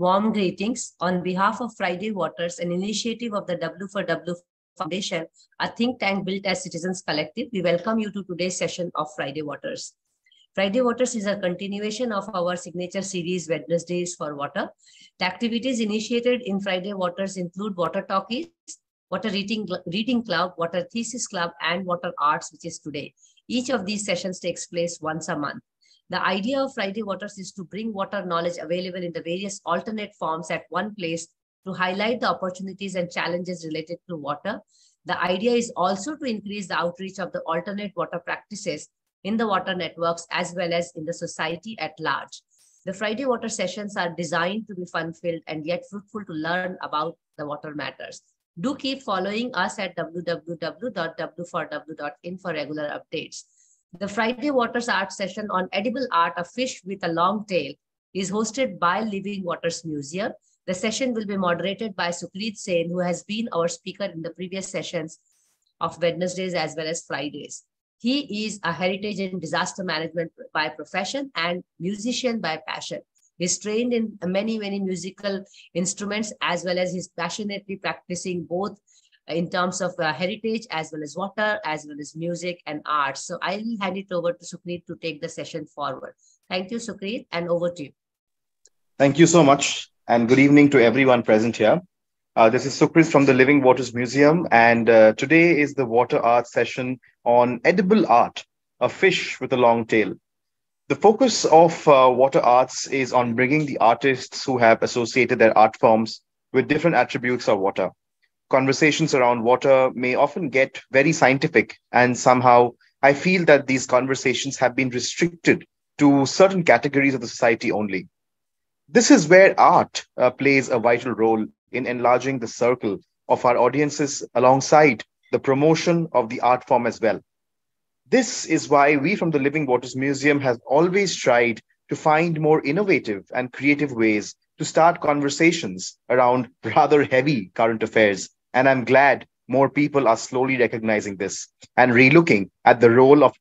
Warm greetings. On behalf of Friday Waters, an initiative of the W for W Foundation, a think tank built as Citizens Collective, we welcome you to today's session of Friday Waters. Friday Waters is a continuation of our signature series, Wednesdays for Water. The activities initiated in Friday Waters include water talkies, water reading club, water thesis club, and water arts, which is today. Each of these sessions takes place once a month. The idea of Friday Waters is to bring water knowledge available in the various alternate forms at one place to highlight the opportunities and challenges related to water. The idea is also to increase the outreach of the alternate water practices in the water networks as well as in the society at large. The Friday Water sessions are designed to be fun-filled and yet fruitful to learn about the water matters. Do keep following us at www.w4w.in for regular updates. The Friday Waters art session on edible art, a fish with a long tail, is hosted by Living Waters Museum. The session will be moderated by Sukrit Sen, who has been our speaker in the previous sessions of Wednesdays as well as Fridays. He is a heritage and disaster management by profession and musician by passion. He's trained in many musical instruments as well as he's passionately practicing both in terms of heritage as well as water, as well as music and art. So I'll hand it over to Sukrit to take the session forward. Thank you, Sukrit, and over to you. Thank you so much, and good evening to everyone present here. This is Sukrit from the Living Waters Museum, and today is the water art session on edible art, a fish with a long tail. The focus of water arts is on bringing the artists who have associated their art forms with different attributes of water. Conversations around water may often get very scientific, and somehow I feel that these conversations have been restricted to certain categories of the society only. This is where art plays a vital role in enlarging the circle of our audiences alongside the promotion of the art form as well. This is why we from the Living Waters Museum have always tried to find more innovative and creative ways to start conversations around rather heavy current affairs. And I'm glad more people are slowly recognizing this and relooking at the role of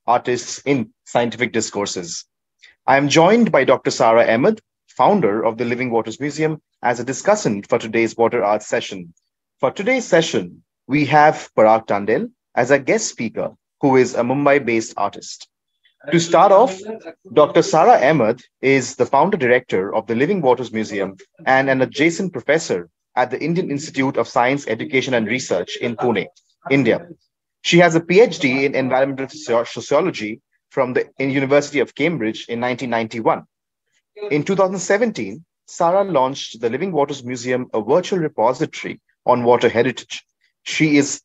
artists in scientific discourses. I am joined by Dr. Sara Ahmed, founder of the Living Waters Museum, as a discussant for today's water arts session. For today's session, we have Parag Tandel as a guest speaker, who is a Mumbai-based artist. To start off, Dr. Sara Ahmed is the founder director of the Living Waters Museum and an adjacent professor at the Indian Institute of Science, Education and Research in Pune, India. She has a PhD in environmental sociology from the University of Cambridge in 1991. In 2017, Sara launched the Living Waters Museum, a virtual repository on water heritage. She has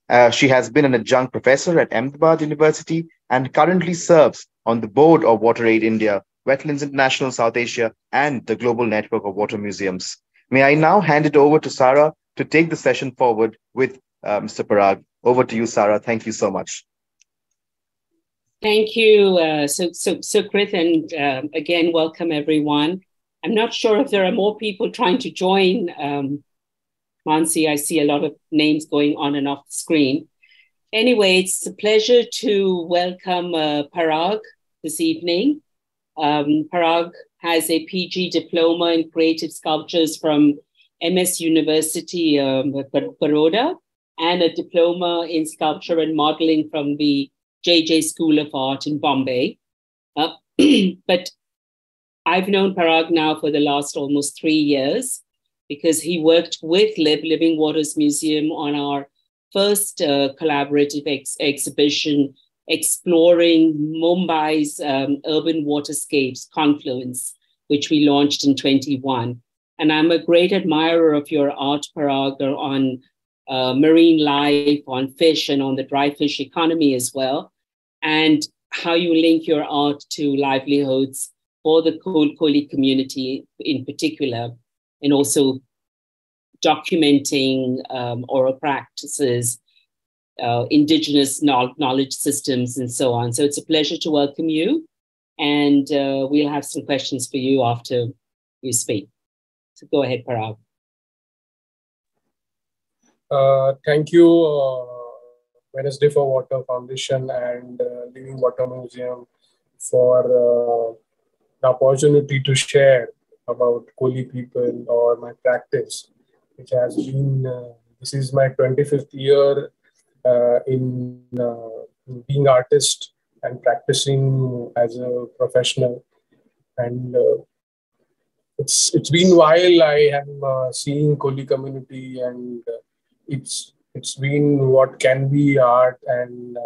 been an adjunct professor at Ahmedabad University and currently serves on the board of WaterAid India, Wetlands International South Asia, and the Global Network of Water Museums. May I now hand it over to Sara to take the session forward with Mr. Parag. Over to you, Sara. Thank you so much. Thank you, Sukrit, and again, welcome everyone. I'm not sure if there are more people trying to join. Mansi, I see a lot of names going on and off the screen. Anyway, it's a pleasure to welcome Parag this evening. Parag has a PG diploma in creative sculptures from MS University, Baroda, and a diploma in sculpture and modeling from the JJ School of Art in Bombay. But I've known Parag now for the last almost 3 years because he worked with Living Waters Museum on our first collaborative exhibition exploring Mumbai's urban waterscapes confluence, which we launched in 21. And I'm a great admirer of your art, Parag, on marine life, on fish, and on the dry fish economy as well, and how you link your art to livelihoods for the Koli community in particular, and also documenting oral practices, indigenous knowledge systems, and so on. So it's a pleasure to welcome you. And we'll have some questions for you after you speak. So go ahead, Parag. Thank you, Wednesday for Water Foundation and Living Water Museum for the opportunity to share about Koli people or my practice, which has been, this is my 25th year in being artist and practicing as a professional. And it's been while I am seeing Koli community, and it's been what can be art, and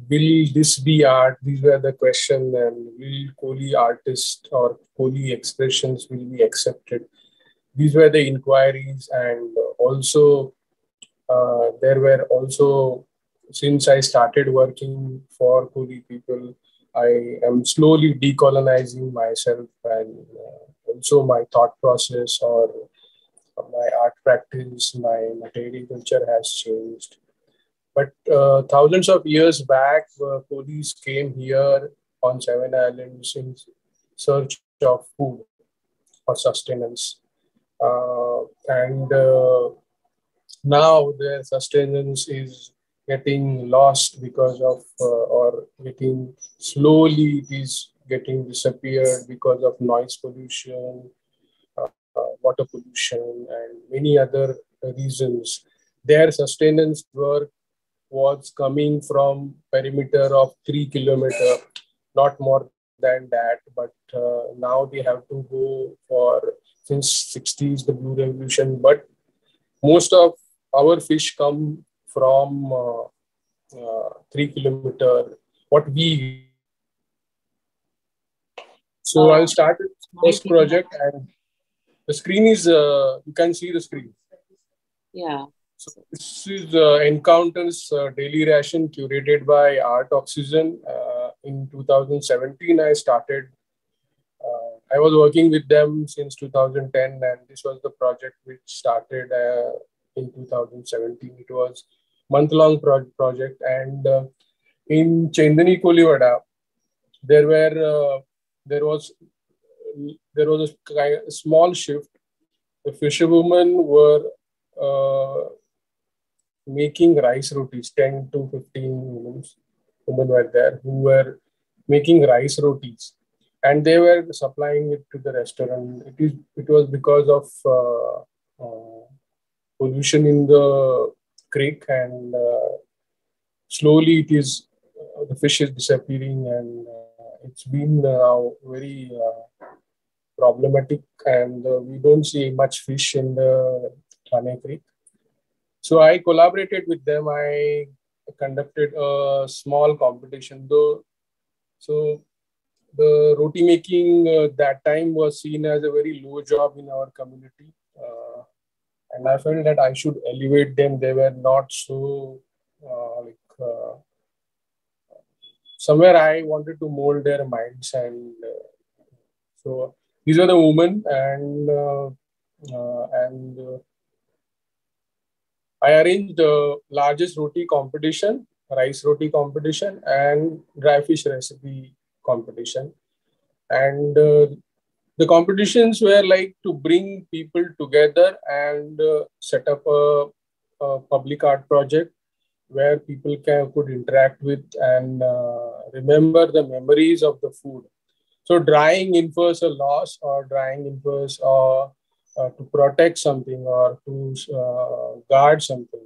will this be art? These were the question. And will Koli artist or Koli expressions will be accepted? These were the inquiries. And also there were also, since I started working for Koli people, I am slowly decolonizing myself, and also my thought process or my art practice, my material culture has changed. But thousands of years back, police came here on Seven Islands in search of food or sustenance. And now the sustenance is getting lost because of, or getting slowly, it is getting disappeared because of noise pollution, water pollution, and many other reasons. Their sustenance work was coming from perimeter of 3 kilometers, not more than that. But now they have to go for, since 60s, the Blue Revolution. But most of our fish come from 3 kilometers, what we eat. So I'll start with this project, and the screen is, you can see the screen. Yeah. So this is Encounters Daily Ration, curated by Art Oxygen. In 2017, I started. I was working with them since 2010, and this was the project which started in 2017. It was month-long project, and in Chendani Kolivada, there was a small shift. The fisherwomen were making rice rotis. 10 to 15 women were there who were making rice rotis, and they were supplying it to the restaurant. It was because of pollution in the creek, and slowly it is the fish is disappearing, and it's been very problematic, and we don't see much fish in the Thane Creek. So I collaborated with them. I conducted a small competition, though. So the roti making that time was seen as a very low job in our community. And I felt that I should elevate them. They were not so somewhere I wanted to mold their minds. And so these are the women, and I arranged the largest roti competition, rice roti competition, and dry fish recipe competition. And the competitions were like to bring people together and set up a public art project where people could interact with and remember the memories of the food. So drying infers a loss, or drying infers to protect something, or to guard something.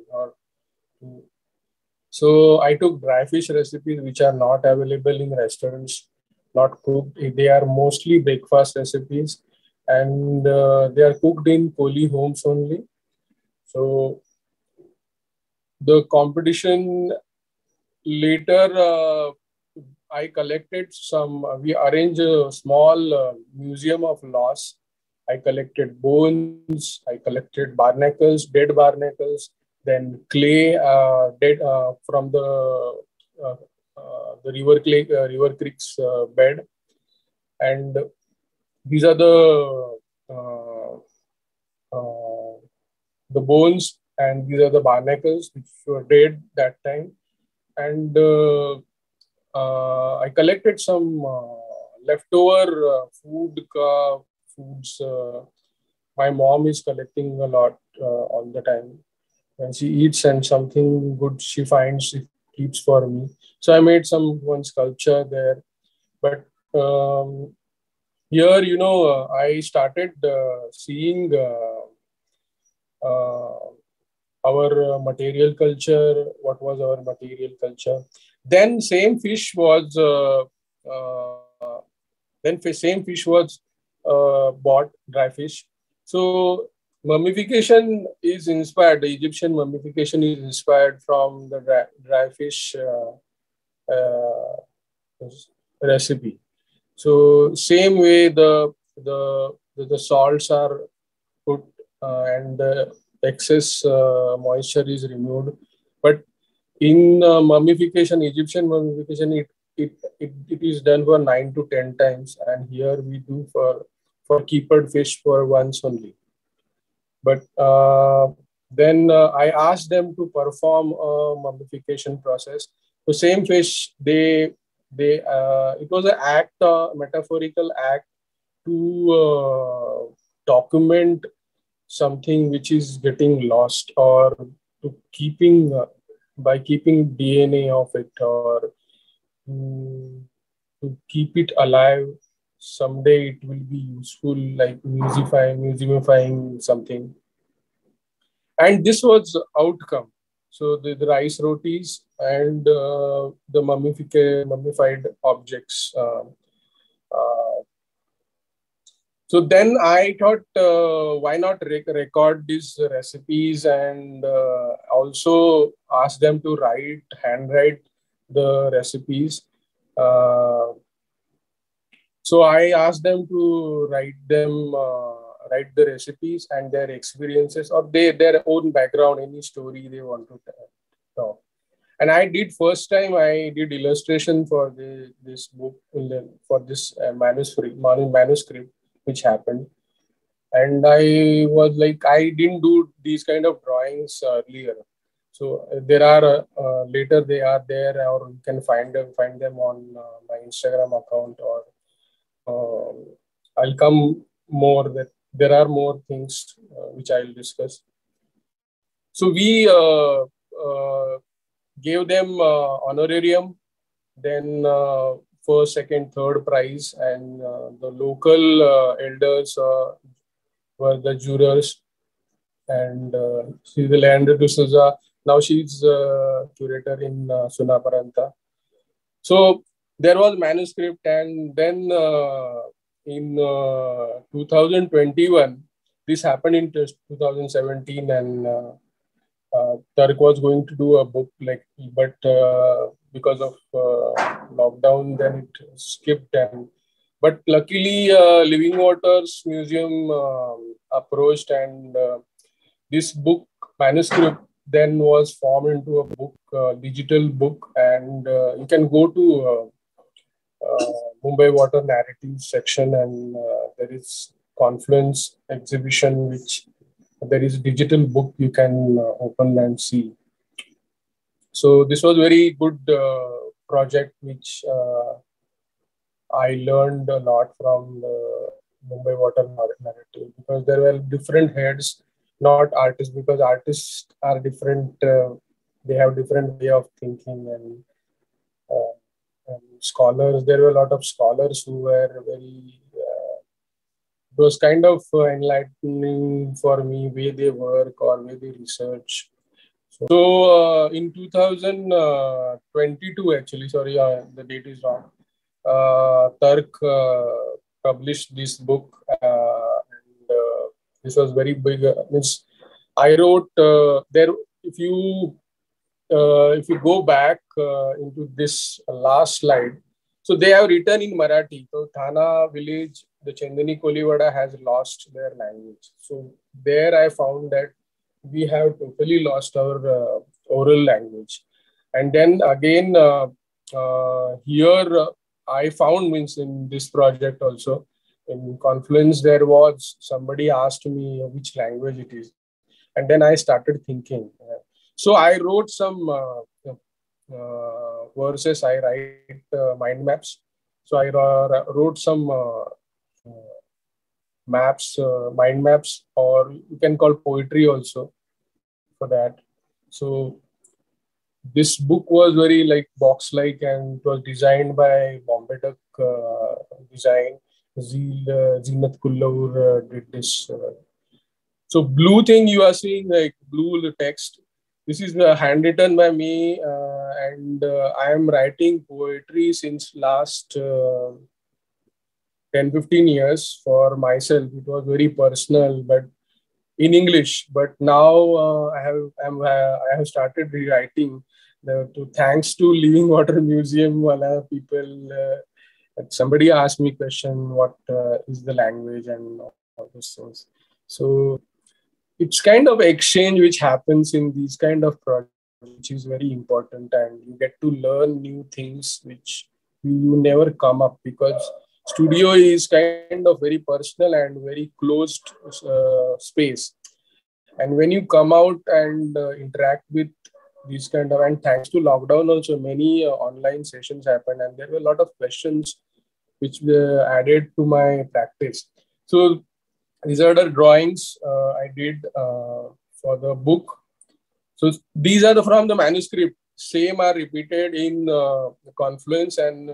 So I took dry fish recipes which are not available in restaurants, not cooked. They are mostly breakfast recipes, and they are cooked in Koli homes only. So the competition later, I collected some, we arranged a small museum of loss. I collected bones, I collected barnacles, dead barnacles, then clay dead from the river creek's bed. And these are uh, the bones, and these are the barnacles which were dead that time. And I collected some leftover foods. My mom is collecting a lot all the time. When she eats and something good she finds, she keeps for me. So I made one sculpture there. But here, I started seeing our material culture, what was our material culture. Then same fish was, bought, dry fish. So mummification is inspired, the Egyptian mummification is inspired from the dry fish recipe. So same way the salts are put and the excess moisture is removed. But in mummification, Egyptian mummification, it is done for 9 to 10 times, and here we do for keeper fish for once only. But then I asked them to perform a mummification process. The same fish, it was an act, metaphorical act to document something which is getting lost, or to keeping by keeping DNA of it, or to keep it alive. Someday it will be useful, like museumifying something. And this was the outcome. So the rice rotis and the mummified objects. So then I thought, why not record these recipes, and also ask them to handwrite the recipes. So I asked them to write the recipes and their experiences, or their own background, any story they want to tell. And I did first time I did illustration for this book, for this manuscript which happened. And I was like, I didn't do these kind of drawings earlier. So there are later they are there, or you can find them on my Instagram account, or I'll come more that there are more things which I'll discuss. So we gave them honorarium, then first, second, third prize, and the local elders were the jurors. And she's the Leander D'Souza. Now she's curator in Sunaparanta. So there was manuscript, and then in 2021, this happened in 2017, and Tarek was going to do a book, but because of lockdown, then it skipped. But luckily, Living Waters Museum approached, and this book manuscript then was formed into a book, digital book, and you can go to Mumbai Water Narrative section, and there is Confluence exhibition, which there is a digital book you can open and see. So this was very good project, which I learned a lot from the Mumbai Water Narrative, because there were different heads, not artists, because artists are different. They have different way of thinking, and scholars. There were a lot of scholars who were very. It was kind of enlightening for me, way they work or way they research. So in 2022, actually, sorry, the date is wrong. Tark published this book, and this was very big. Means I wrote there. If you go back into this last slide, so they have written in Marathi. So Thana village, the Chandani Kolivada has lost their language. So there I found that we have totally lost our oral language. And then again, here I found, means in this project also, in Confluence, there was somebody asked me which language it is. And then I started thinking. So I wrote some verses. I write mind maps. So I wrote some maps, mind maps, or you can call poetry also for that. So this book was very box-like, and it was designed by Bombay Duck Design. Zeenat Kullaur did this. So blue thing you are seeing, like blue the text. This is handwritten by me, and I am writing poetry since last 10-15 years for myself. It was very personal, but in English. But now I have started rewriting. Thanks to Living Water Museum, wala people. Somebody asked me question, what is the language and all those things. So it's kind of exchange which happens in these kind of projects, which is very important, and you get to learn new things which you never come up, because studio is kind of very personal and very closed space. And when you come out and interact with these kind of, and thanks to lockdown also, many online sessions happened, and there were a lot of questions which were added to my practice. So these are the drawings I did for the book. So these are from the manuscript. Same are repeated in the Confluence, and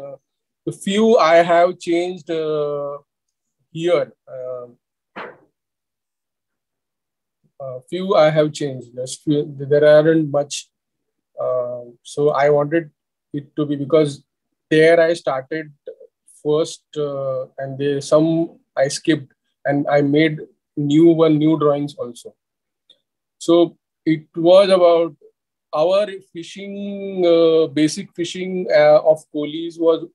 the few I have changed here. Few I have changed. Just few, there aren't much. So I wanted it to be, because there I started first, and there some I skipped, and I made new drawings also. So it was about our fishing, basic fishing of coalies was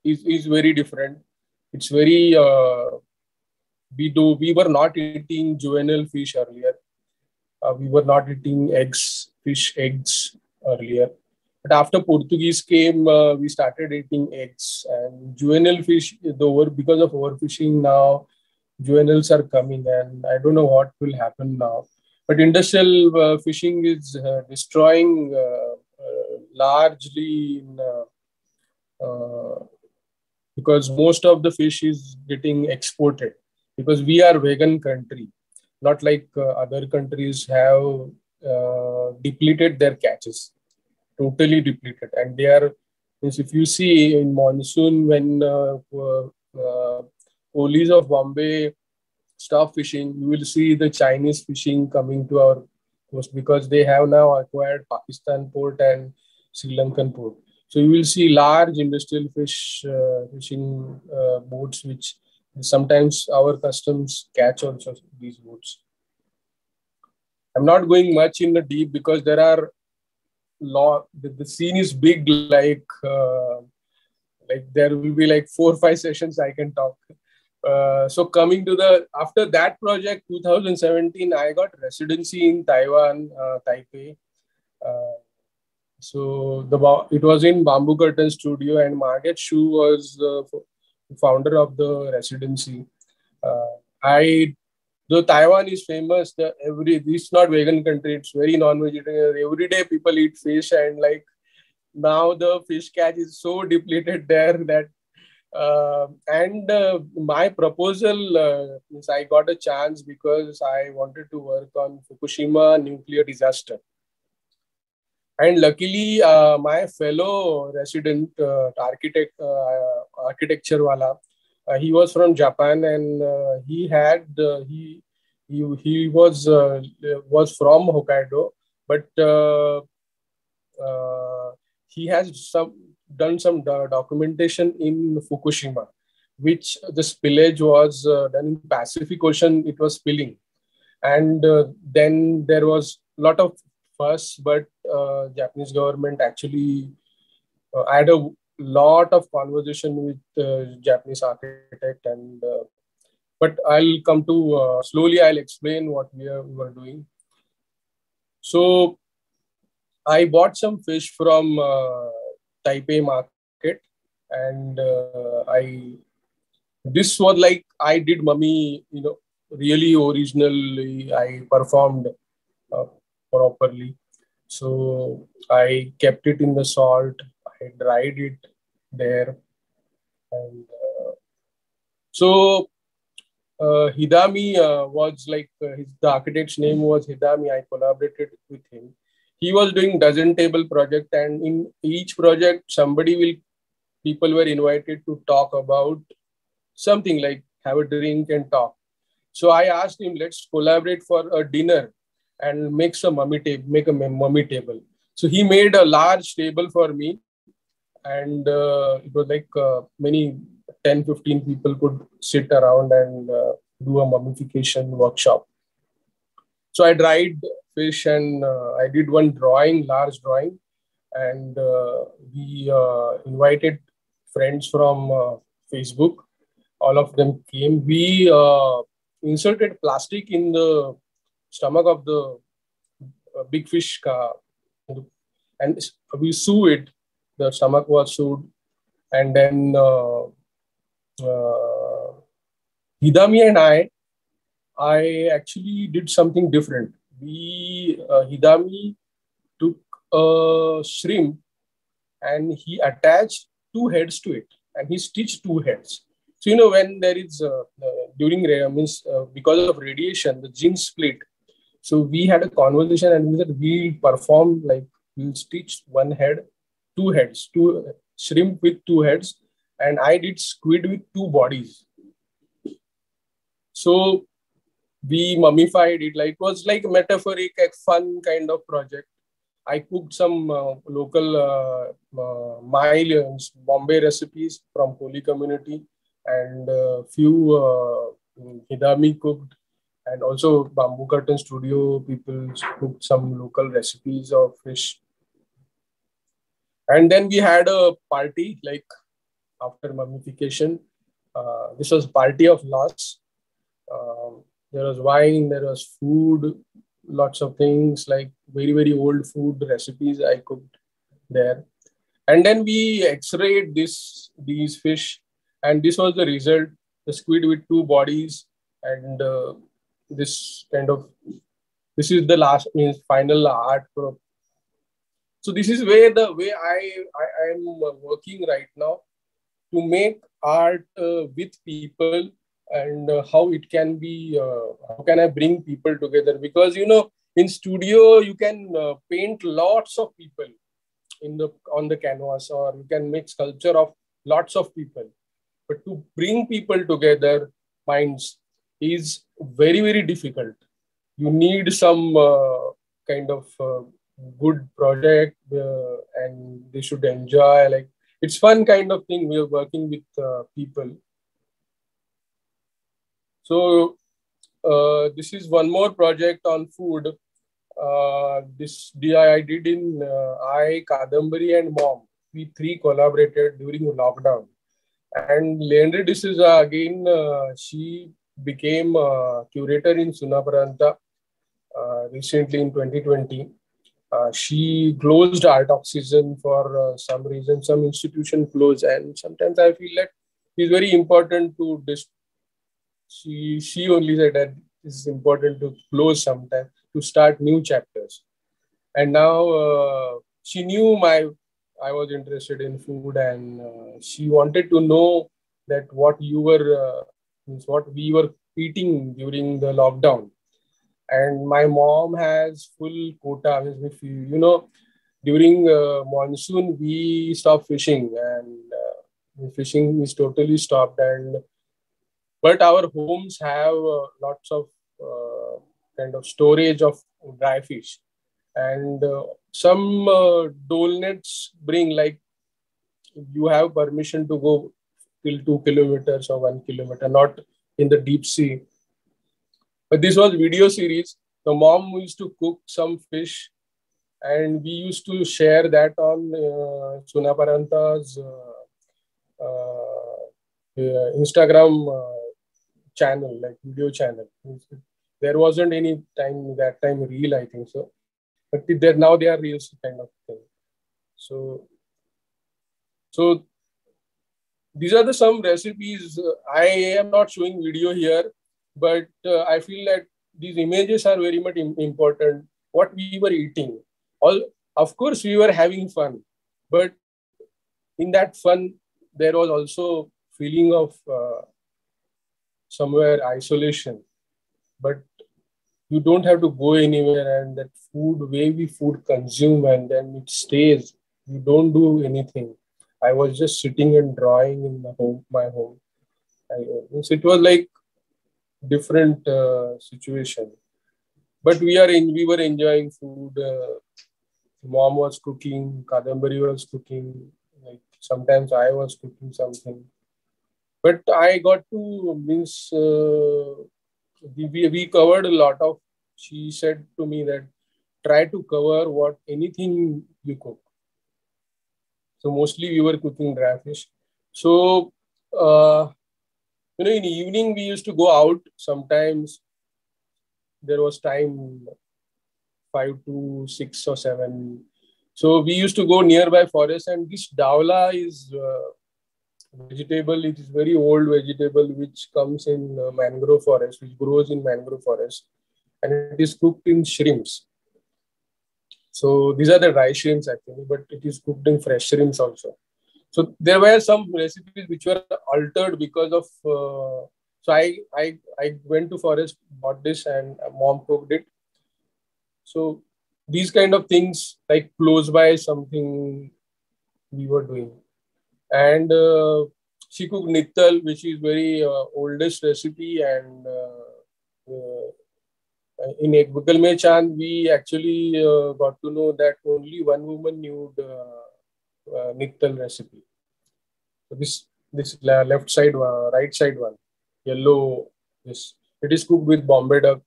is very different. It's very we were not eating juvenile fish earlier. We were not eating fish eggs earlier. But after Portuguese came, we started eating eggs, and juvenile fish. Because of overfishing now, juveniles are coming, and I don't know what will happen now. But industrial fishing is destroying largely because most of the fish is getting exported, because we are vegan country, not like other countries have depleted their catches, totally depleted. And they are, if you see in monsoon, when police of Bombay stop fishing, you will see the Chinese fishing coming to our coast, because they have now acquired Pakistan port and Sri Lankan port. So you will see large industrial fishing boats, which sometimes our customs catch also these boats. I'm not going much in the deep, because there are the scene is big, like there will be like 4 or 5 sessions I can talk. So coming to after that project, 2017, I got residency in Taiwan, Taipei. So it was in Bamboo Curtain Studio, and Margaret Shu was the founder of the residency. Though Taiwan is famous, it's not vegan country, it's very non-vegetarian. Every day people eat fish, and like now the fish catch is so depleted there that my proposal is I got a chance because I wanted to work on Fukushima nuclear disaster. And luckily, my fellow resident architecture wala, he was from Japan, and he was from Hokkaido, but he has done some documentation in Fukushima, which the spillage was done in Pacific Ocean. It was spilling, and then there was a lot of fuss, but Japanese government actually I had a lot of conversation with Japanese architect, and but I'll come to slowly. I'll explain what we were doing. So I bought some fish from Taipei market, and this was like I did mummy, really originally. I performed properly. So I kept it in the salt. I dried it there, and so Hidami was like the architect's name was Hidami. I collaborated with him. He was doing dozen table project, and in each project, people were invited to talk about something like have a drink and talk. So I asked him, let's collaborate for a dinner and make a mummy table. So he made a large table for me, and it was like many 10-15 people could sit around and do a mummification workshop. So I dried fish, and I did one large drawing, and we invited friends from Facebook. All of them came. We inserted plastic in the stomach of the big fish, and we sew it. The stomach was sewed, and then Hidami and I actually did something different. Hidami took a shrimp and he attached two heads to it, and he stitched two heads. So, when there is, because of radiation, the genes split. So we had a conversation and we said, we'll stitch one head, two heads, two shrimp with two heads, and I did squid with two bodies. So we mummified it. It was like a metaphoric, fun kind of project. I cooked some local Bombay recipes from Koli community, and few Hidami cooked, and also Bamboo Curtain Studio people cooked some local recipes of fish. And then we had a party after mummification. This was party of loss. There was wine, there was food, lots of things like very, very old food recipes I cooked there. And then we x-rayed these fish, and this was the result, the squid with two bodies. And this is the final art. So this is the way I am working right now, to make art with people, and how it can be, how can I bring people together? Because, in studio, you can paint lots of people on the canvas, or you can make sculpture of lots of people. But to bring people together, minds, is very, very difficult. You need some kind of good project, and they should enjoy. It's fun kind of thing. We are working with people. So this is one more project on food. This I did in Kadambari and Mom. We three collaborated during lockdown. And Leandri D'Souza, again, she became a curator in Sunaparanta recently in 2020. She closed art oxygen for some reason. Some institution closed, and sometimes I feel that it's very important to she only said that it's important to close sometime, to start new chapters. And now she knew I was interested in food, and she wanted to know that what we were eating during the lockdown. And my mom has full quota. During monsoon, we stopped fishing, and fishing is totally stopped. But our homes have lots of kind of storage of dry fish. And some dole nets bring, you have permission to go till 2 kilometers or 1 kilometer, not in the deep sea. But this was video series. The mom used to cook some fish, and we used to share that on Sunaparanta's Instagram channel, video channel. There wasn't any time that time reel, I think so. But now they are reels kind of thing. So these are some recipes. I am not showing video here, but I feel that these images are very much important. What we were eating. Of course, we were having fun, but in that fun, there was also feeling of somewhere isolation. But you don't have to go anywhere, and that way we food consume, and then it stays. You don't do anything. I was just sitting and drawing in my home. It was like different situation. But we were enjoying food. Mom was cooking, Kadambari was cooking. Like sometimes I was cooking something. But I got to we covered a lot of. She said to me that try to cover anything you cook. So mostly we were cooking dry fish. So in the evening we used to go out. Sometimes there was time 5 to 6 or 7. So we used to go nearby forest, and this dawla is vegetable. It is very old vegetable which comes in mangrove forest, which grows in mangrove forest, and it is cooked in shrimps. So these are the dry shrimps actually, but it is cooked in fresh shrimps also. So there were some recipes which were altered because of. So I went to forest, bought this, and mom cooked it. So these kind of things, like close by something we were doing. And she cooked nittal, which is very oldest recipe. And in Ekbakal Mein Chand, we actually got to know that only one woman knew the nittal recipe. So this left side, right side one, yellow. This it is cooked with Bombay duck.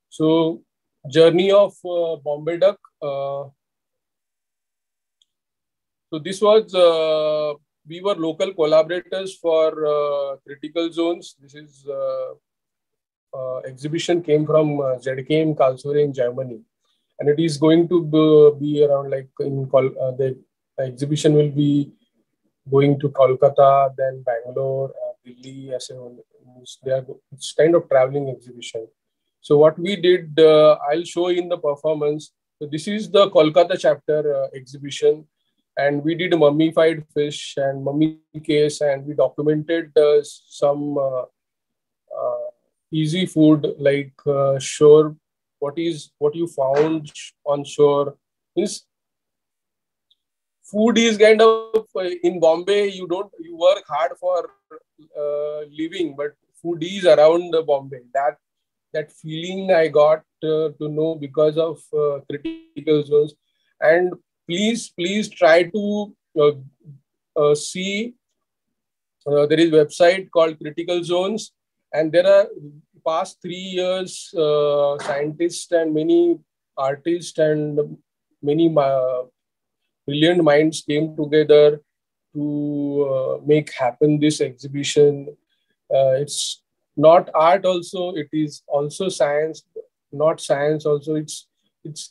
So journey of Bombay duck. So this was we were local collaborators for critical zones. This is exhibition came from ZKM Karlsruhe in Germany, and it is going to be around like the exhibition will be going to Kolkata, then Bangalore, Delhi. It's kind of traveling exhibition. So what we did, I'll show in the performance. So this is the Kolkata chapter exhibition, and we did mummified fish and mummy case, and we documented some easy food like shore. What you found on shore is food is kind of in Bombay. You work hard for living, but food is around Bombay. That feeling I got to know because of critical zones. And please try to see. There is a website called Critical Zones, and there are past 3 years scientists and many artists and many brilliant minds came together to make happen this exhibition. It's not art also, it is also science, not science also. It's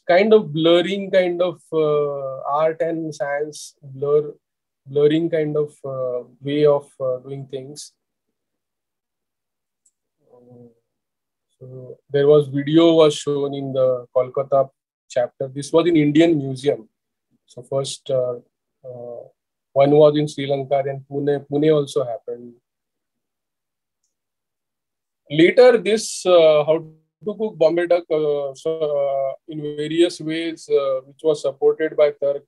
kind of blurring kind of art and science blurring kind of way of doing things. So there was video was shown in the Kolkata chapter. This was in Indian Museum. So first one was in Sri Lanka, then Pune also happened. Later, this how to cook Bombay duck in various ways, which was supported by Turk.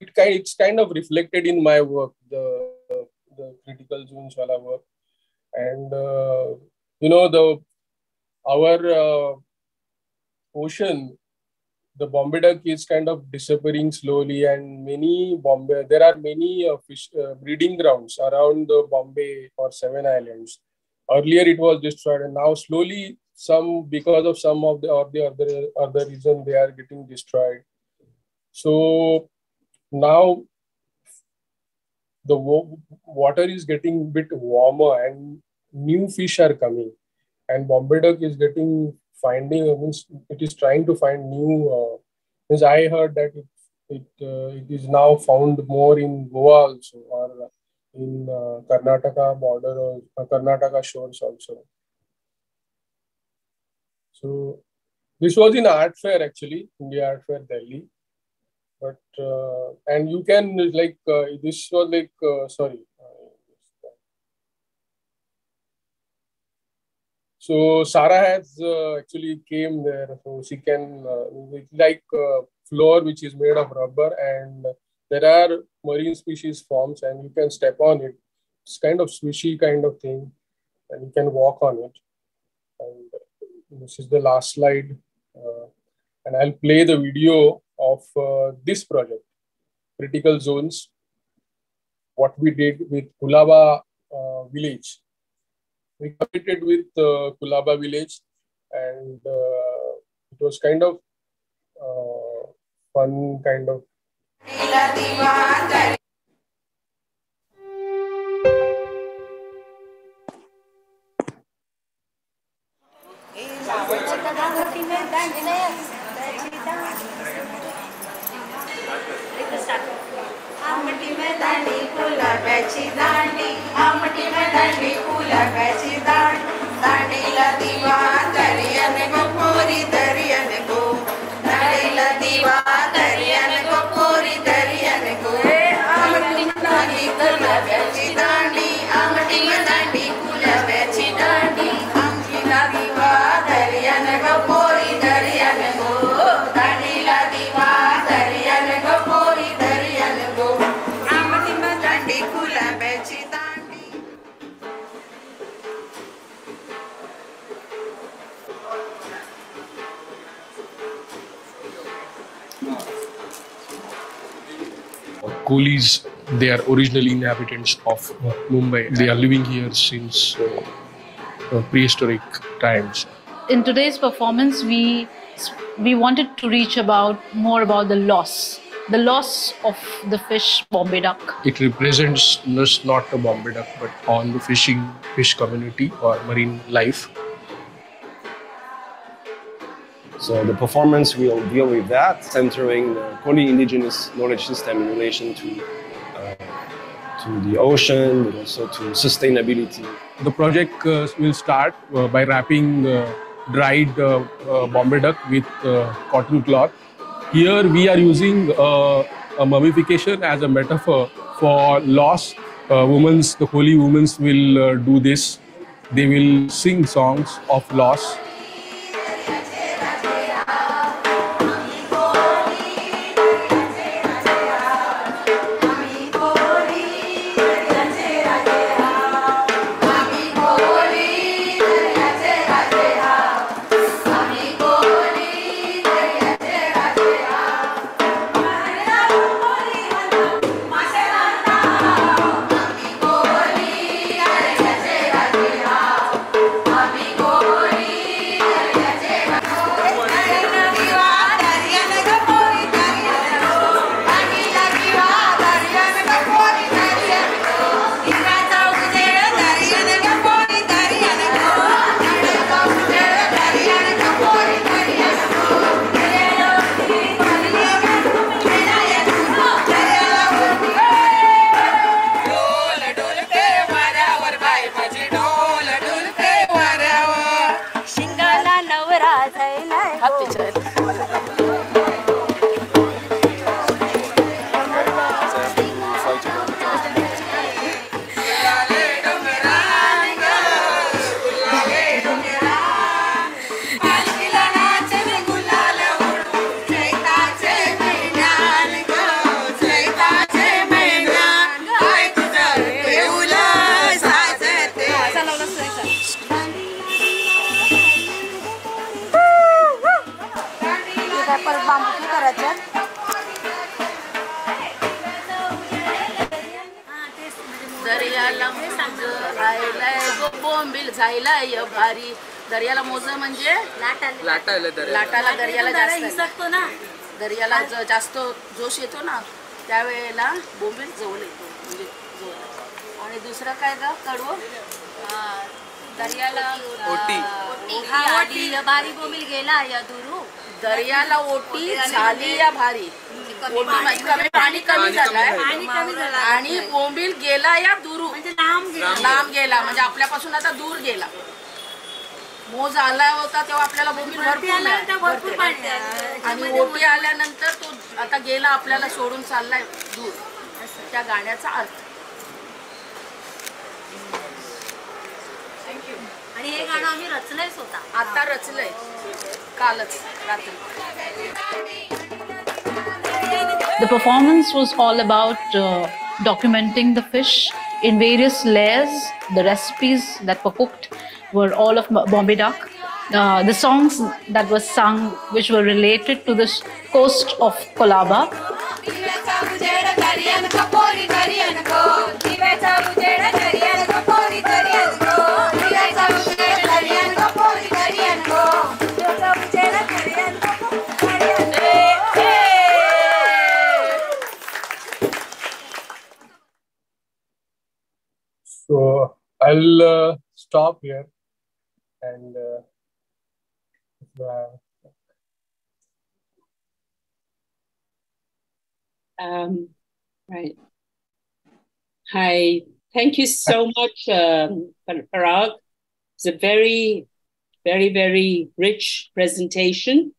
It's kind of reflected in my work, the critical zones wala work, and our ocean, the Bombay duck is kind of disappearing slowly, and there are many fish breeding grounds around the Bombay or Seven Islands. Earlier it was destroyed, and now slowly because of some of the other reason they are getting destroyed. So now the water is getting a bit warmer and new fish are coming, and Bombay duck is it is trying to find new. I heard that it is now found more in Goa also, or in Karnataka border or Karnataka shores also. So this was in art fair actually, India Art Fair Delhi. But and you can this was sorry. So Sara has actually came there, so she can floor which is made of rubber, and there are marine species forms and you can step on it. It's kind of swishy kind of thing and you can walk on it. And this is the last slide. And I'll play the video of this project, Critical Zones, what we did with Kulaba village. We committed with Kulaba village and it was kind of fun kind of. Coolies, they are original inhabitants of Mumbai. They are living here since prehistoric times. In today's performance, we wanted to reach more about the loss of the fish Bombay duck. It represents not the Bombay duck, but all the fish community or marine life. So the performance will deal with that, centering the Koli indigenous knowledge system in relation to the ocean, but also to sustainability. The project will start by wrapping dried Bombay duck with cotton cloth. Here we are using a mummification as a metaphor for loss. The Koli women will do this. They will sing songs of loss. दर्याला मोज म्हणजे लाटाला दर्याला जास्त जोश येतो ना त्यावेळेला बोंबील जवळ येतो म्हणजे जोर. आणि दुसरं काय ग कडवं दर्याला ओटी भारी बोंबील गेला या दुरू दर्याला ओटी झाली या भारी पाणी कमी झालंय आणि बोंबील गेला या दुरू म्हणजे लांब गेला म्हणजे आपल्यापासून आता दूर गेला. मोज आला होता तेव्हा आपल्याला बोंबील भरपूर पाणी आणि ओटी आल्यानंतर तो आता गेला आपल्याला सोडून चाललाय दूर. त्या गाण्याचा अर्थ. आणि हे गाणं आम्ही रचलंय स्वतः. आता रचलंय कालच रात्री. The performance was all about documenting the fish in various layers. The recipes that were cooked were all of Bombay duck. The songs that were sung, which were related to the coast of Colaba. So I'll stop here and right. Hi, thank you so much, Parag. It's a very, very rich presentation.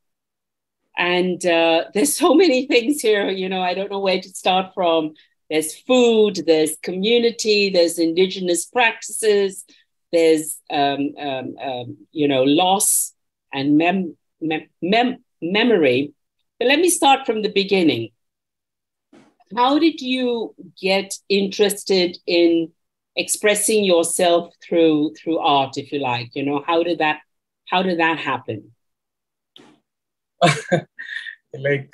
And there's so many things here, you know, I don't know where to start from. There's food, there's community, there's indigenous practices, there's, you know, loss and memory. But let me start from the beginning. How did you get interested in expressing yourself through art, if you like? You know, how did that happen? Like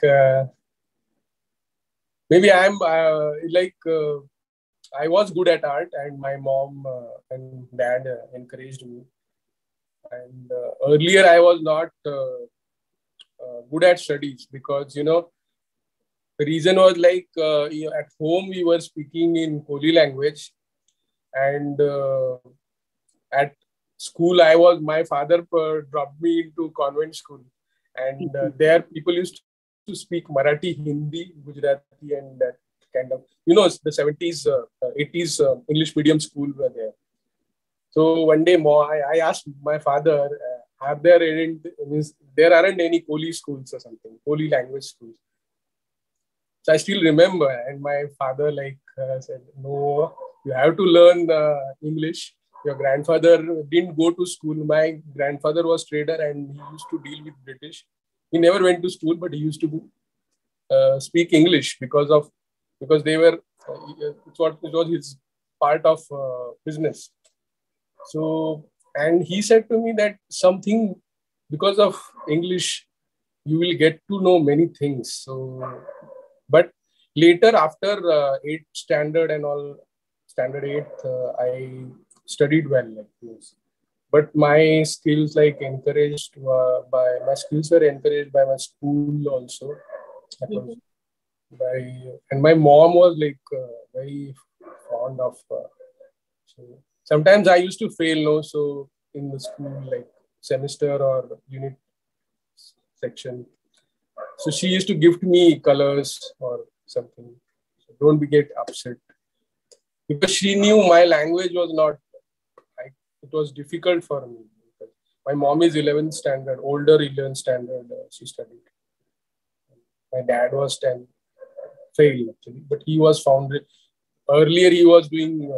maybe I'm I was good at art, and my mom and dad encouraged me. And earlier I was not good at studies, because you know the reason was like at home we were speaking in Koli language, and at school my father dropped me into convent school, and there people used to speak Marathi, Hindi, Gujarati, and that kind of, you know, the 70s, 80s English medium school were there. So one day I asked my father, there aren't any Koli schools or something, Koli language schools. So I still remember, and my father said, no, you have to learn English. Your grandfather didn't go to school. My grandfather was trader, and he used to deal with British. He never went to school, but he used to speak English because they were, it was his part of business. So, and he said to me that something, because of English, you will get to know many things. So, but later after 8th standard and all, standard 8th, I studied well like this. But my skills my skills were encouraged by my school also. And my mom was very fond of. So sometimes I used to fail, so in the school, like semester or unit section. So she used to gift me colors or something. So don't get upset, because she knew my language was not. It was difficult for me. My mom is 11th standard, older 11th standard. She studied. My dad was 10, failed actually, but he was founded. Earlier he was doing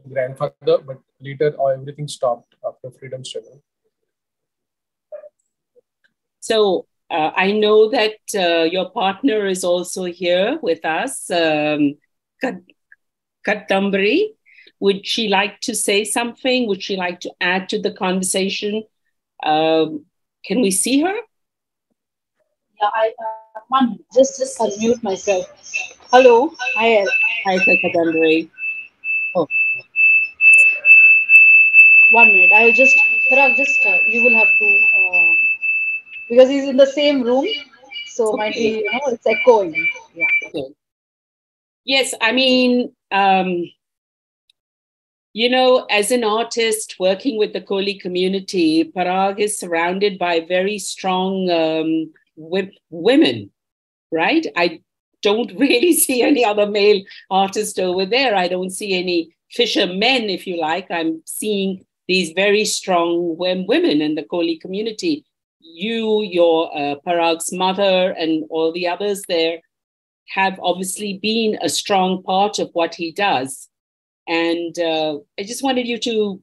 grandfather, but later everything stopped after freedom struggle. So I know that your partner is also here with us, Kadambari. Would she like to say something? Would she like to add to the conversation? Can we see her? Yeah, just unmute myself. Hello. Hi. Hi, Kadambari. Oh. 1 minute. I'll just, Parag, you will have to, because he's in the same room, so okay. Might be, it's echoing. Yeah. Okay. Yes, I mean, as an artist working with the Koli community, Parag is surrounded by very strong women, right? I don't really see any other male artist over there. I don't see any fishermen, if you like. I'm seeing these very strong women in the Koli community. Your Parag's mother, and all the others there have obviously been a strong part of what he does. And I just wanted you to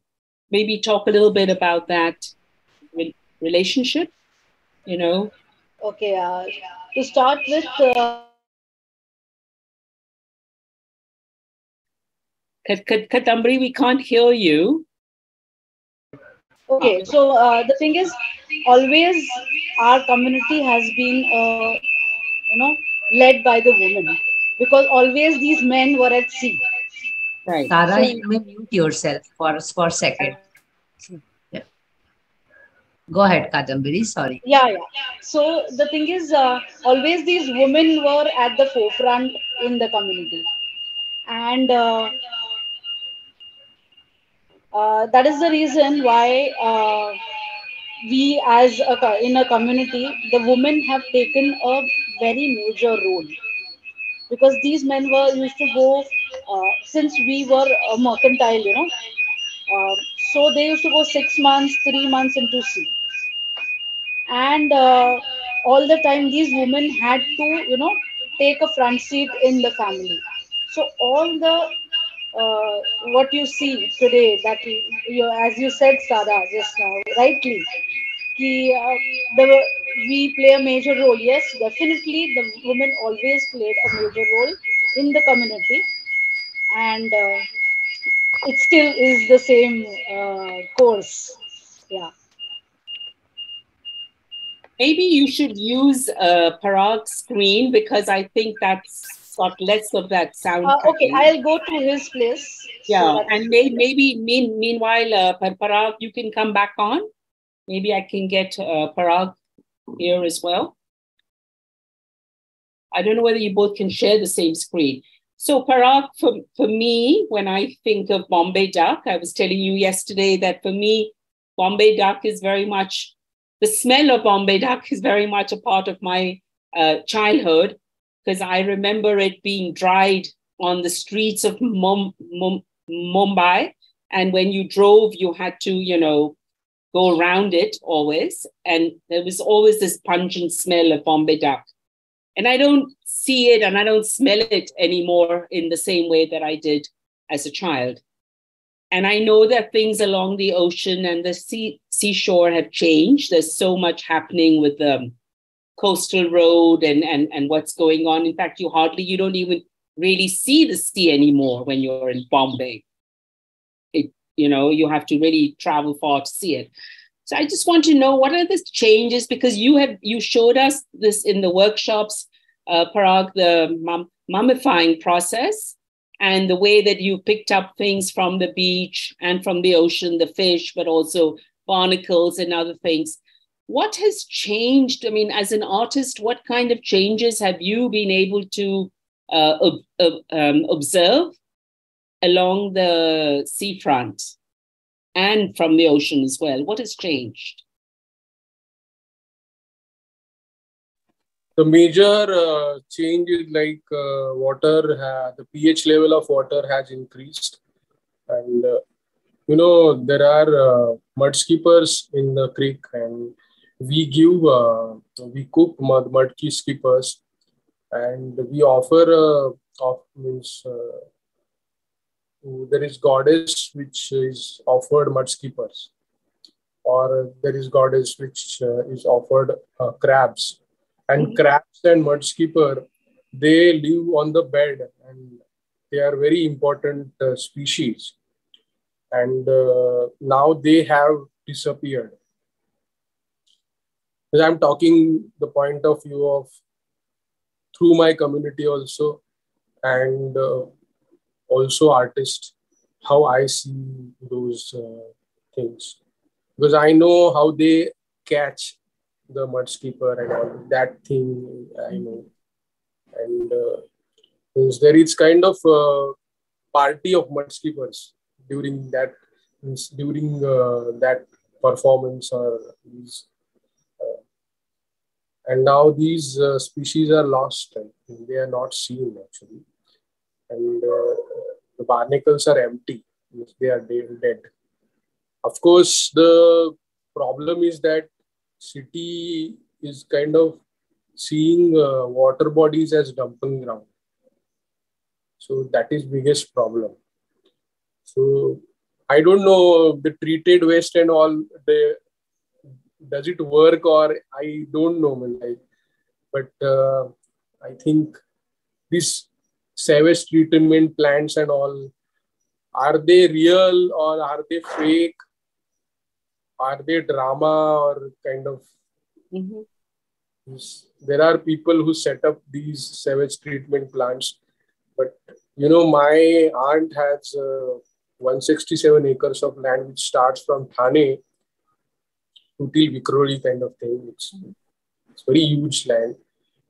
maybe talk a little bit about that relationship, Okay, to start with, Katambri, we can't hear you. Okay, so the thing is, always our community has been, led by the women, because always these men were at sea. Right. Sara, So, you may mute yourself for a second. Yeah. Go ahead, Kadambari. Sorry. yeah. So the thing is, always these women were at the forefront in the community, and that is the reason why we, as in a community, the women have taken a very major role, because these men were used to go, since we were mercantile, so they used to go 6 months, 3 months into sea, and all the time these women had to, take a front seat in the family. So all the what you see today, that as you said, Sada, just now, rightly, ki, the, we play a major role. Yes, definitely, the women always played a major role in the community, and it still is the same course. Yeah. Maybe you should use Parag's screen, because I think that's got less of that sound. Okay, I'll go to his place. Yeah, so and maybe meanwhile, Parag, you can come back on. Maybe I can get Parag here as well. I don't know whether you both can share the same screen. So Parag, for me, when I think of Bombay duck, I was telling you yesterday that for me, Bombay duck is very much, the smell of Bombay duck is very much a part of my childhood, because I remember it being dried on the streets of Mumbai. And when you drove, you had to, go around it always. And there was always this pungent smell of Bombay duck. And I don't see it and I don't smell it anymore in the same way that I did as a child. And I know that things along the ocean and the seashore have changed. There's so much happening with the coastal road and what's going on. In fact, you don't even really see the sea anymore when you're in Bombay. You have to really travel far to see it. So I just want to know, what are the changes? Because you showed us this in the workshops, Parag, the mummifying process, and the way that you picked up things from the beach and from the ocean, the fish, but also barnacles and other things. What has changed? I mean, as an artist, what kind of changes have you been able to observe along the seafront and from the ocean as well? What has changed? The major change is like the pH level of water has increased. And, there are mud skippers in the creek, and we cook mud skippers, and we offer, there is goddess which is offered mud skippers, or there is goddess which is offered crabs. And crabs and mud skipper, they live on the bed, and they are very important species. And now they have disappeared. Because I'm talking the point of view of through my community also, and also artists, how I see those things. Because I know how they catch the mud skipper and all that thing, I know. And there is kind of a party of mud skippers during that performance, or these. And now these species are lost. They are not seen actually. And the barnacles are empty. They are dead. Of course, the problem is that city is kind of seeing water bodies as dumping ground. So that is biggest problem. So I don't know, the treated waste and all, does it work, or I don't know. But I think this sewage treatment plants and all, are they real or are they fake? Are they drama or kind of... There are people who set up these sewage treatment plants. But, you know, my aunt has 167 acres of land, which starts from Thane to till Vikroli kind of thing. It's very huge land,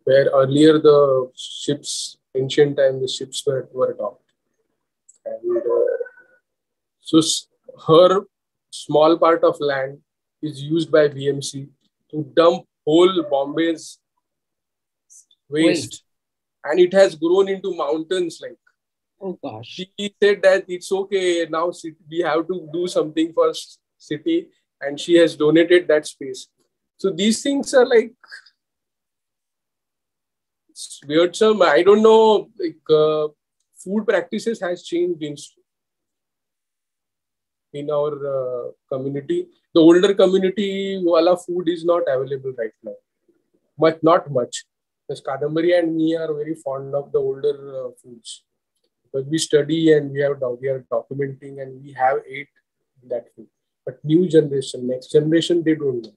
where earlier the ships, ancient time, the ships were docked. And so her small part of land is used by BMC to dump whole Bombay's waste. And it has grown into mountains. Like, oh gosh, she said that it's okay now, we have to do something for city, and she has donated that space. So these things are like, it's weird. Some, I don't know, like food practices has changed in our community. The older community, wala food is not available right now. Not much. Because Kadambari and me are very fond of the older foods. Because we study and we are documenting and we have ate that food. But new generation, next generation, they don't know.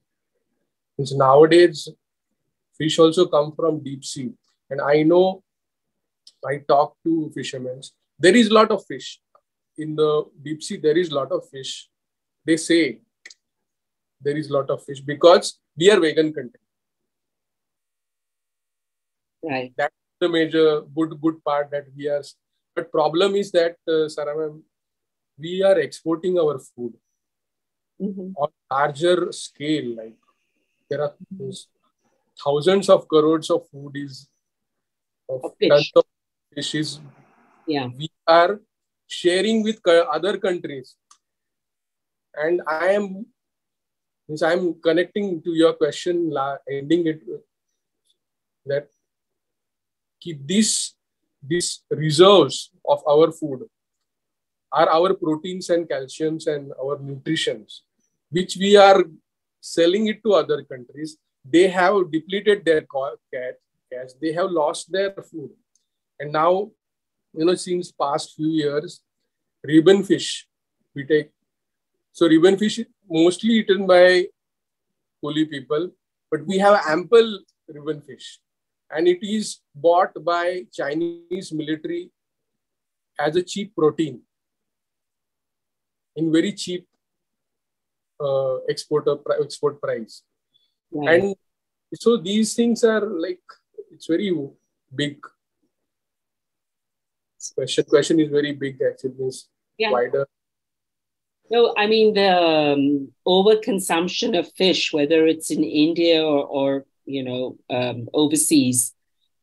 Because nowadays, fish also come from deep sea. And I know, I talk to fishermen. There is a lot of fish. In the deep sea, there is a lot of fish. They say there is a lot of fish because we are vegan country. Right. That's the major good part that we are. But problem is that, Sara ma'am, we are exporting our food on larger scale. Like there are thousands of crores of food is of tons of fishes. Yeah. We are sharing with other countries. And I'm connecting to your question, ending it that these reserves of our food are our proteins and calciums and our nutritions, which we are selling it to other countries. They have depleted their cash. They have lost their food. And now, you know, since past few years, ribbon fish we take. So ribbon fish is mostly eaten by Koli people, but we have ample ribbon fish. And it is bought by Chinese military as a cheap protein in very cheap export price. Right. And so these things are like, it's very big. Question is very big actually. It's wider. No, I mean, the overconsumption of fish, whether it's in India or you know, overseas,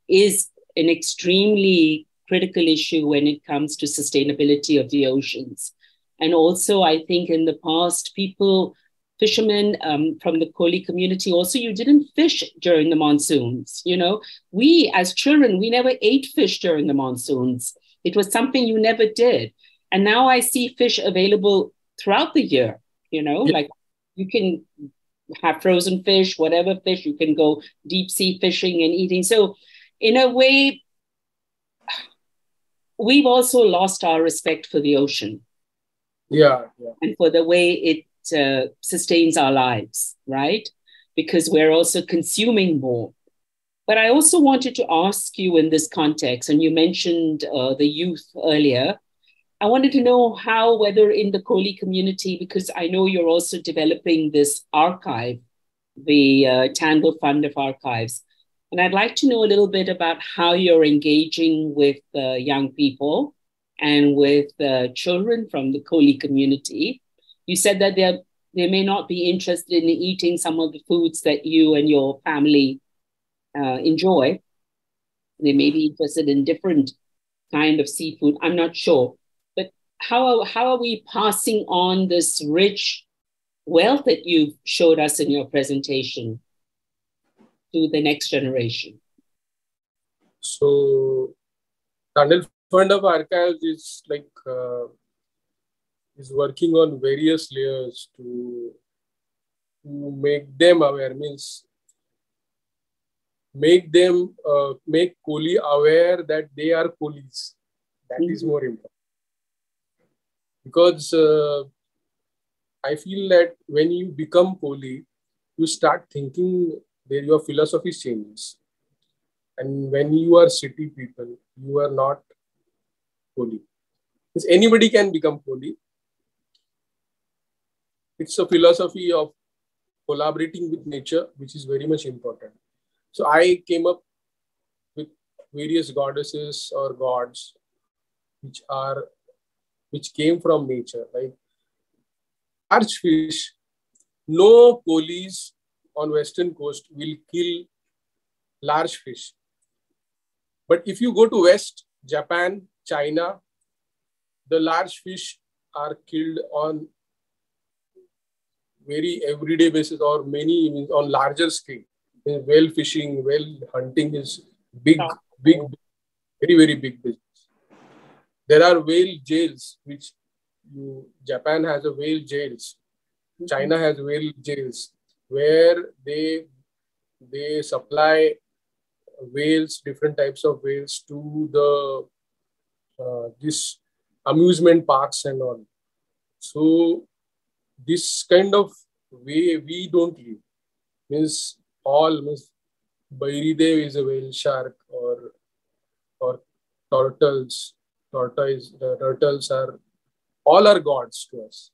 is an extremely critical issue when it comes to sustainability of the oceans. And also, I think in the past, fishermen from the Koli community, also, you didn't fish during the monsoons. You know, we as children, we never ate fish during the monsoons. It was something you never did. And now I see fish available throughout the year, you know, like you can have frozen fish, whatever fish, you can go deep sea fishing and eating. So in a way, we've also lost our respect for the ocean. Yeah. And for the way it sustains our lives, right? Because we're also consuming more. But I also wanted to ask you in this context, and you mentioned the youth earlier, I wanted to know whether in the Koli community, because I know you're also developing this archive, the Tandel Fund of Archives. And I'd like to know a little bit about how you're engaging with young people and with children from the Koli community. You said that they may not be interested in eating some of the foods that you and your family enjoy. They may be interested in different kind of seafood. I'm not sure. How are we passing on this rich wealth that you've showed us in your presentation to the next generation? So, Tandel Fund of Archives is like is working on various layers to make them aware. Means make Koli aware that they are Kolis. That is more important. because I feel that when you become Koli, you start thinking that your philosophy changes. And when you are city people, you are not Koli. Because anybody can become Koli. It's a philosophy of collaborating with nature, which is very much important. So I came up with various goddesses or gods which came from nature. Like large fish, no Kolis on western coast will kill large fish. But if you go to West, Japan, China, the large fish are killed on very everyday basis or many on larger scale. Whale fishing, whale hunting is big, very, very big business. There are whale jails, which Japan has a whale jails. China has whale jails where they supply whales, different types of whales to the this amusement parks and all. So this kind of way we don't live. Means Bairidev is a whale shark or turtles. Turtles are all are gods to us.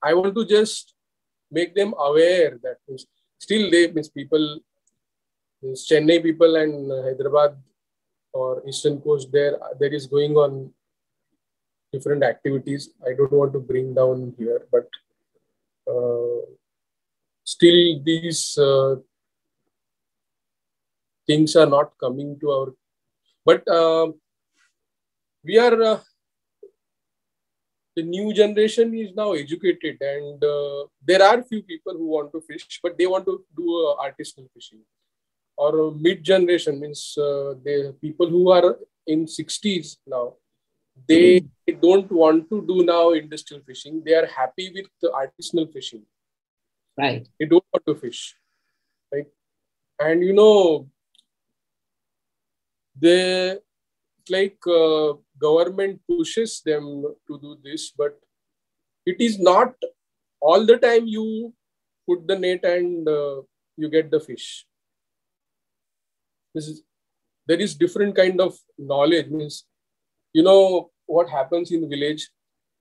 I want to just make them aware that still people, Chennai people and Hyderabad or Eastern Coast, there is going on different activities. I don't want to bring down here, but still these things are not coming to our. But we are. The new generation is now educated, and there are few people who want to fish, but they want to do artisanal fishing. Or mid-generation means the people who are in 60s now, they don't want to do now industrial fishing. They are happy with the artisanal fishing. Right. They don't want to fish. Right. And government pushes them to do this, but it is not all the time you put the net and you get the fish. There is different kind of knowledge. Means, what happens in the village?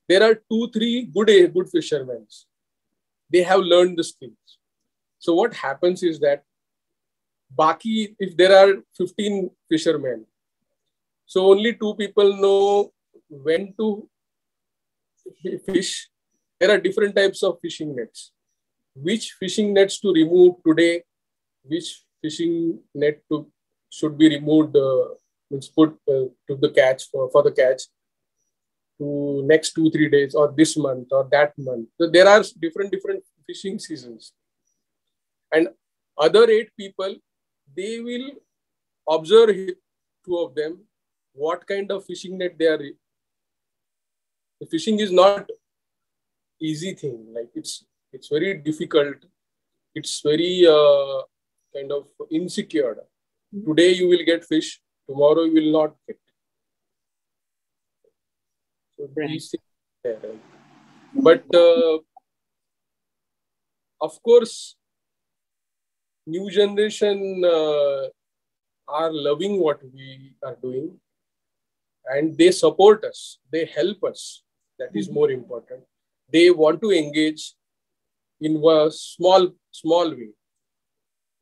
There are 2-3 good fishermen. They have learned the skills. So what happens is that if there are 15 fishermen, so only 2 people know when to fish. There are different types of fishing nets. Which fishing nets to remove today? Which fishing net should be removed? Put to the catch for the catch to next 2-3 days or this month or that month. So there are different fishing seasons, and other 8 people, they will observe 2 of them. What kind of fishing net they are. The fishing is not easy thing. Like it's very difficult. It's very kind of insecure. Today you will get fish. Tomorrow you will not get. So these things are there. But of course, new generation are loving what we are doing. And they support us. They help us. That is more important. They want to engage in a small way.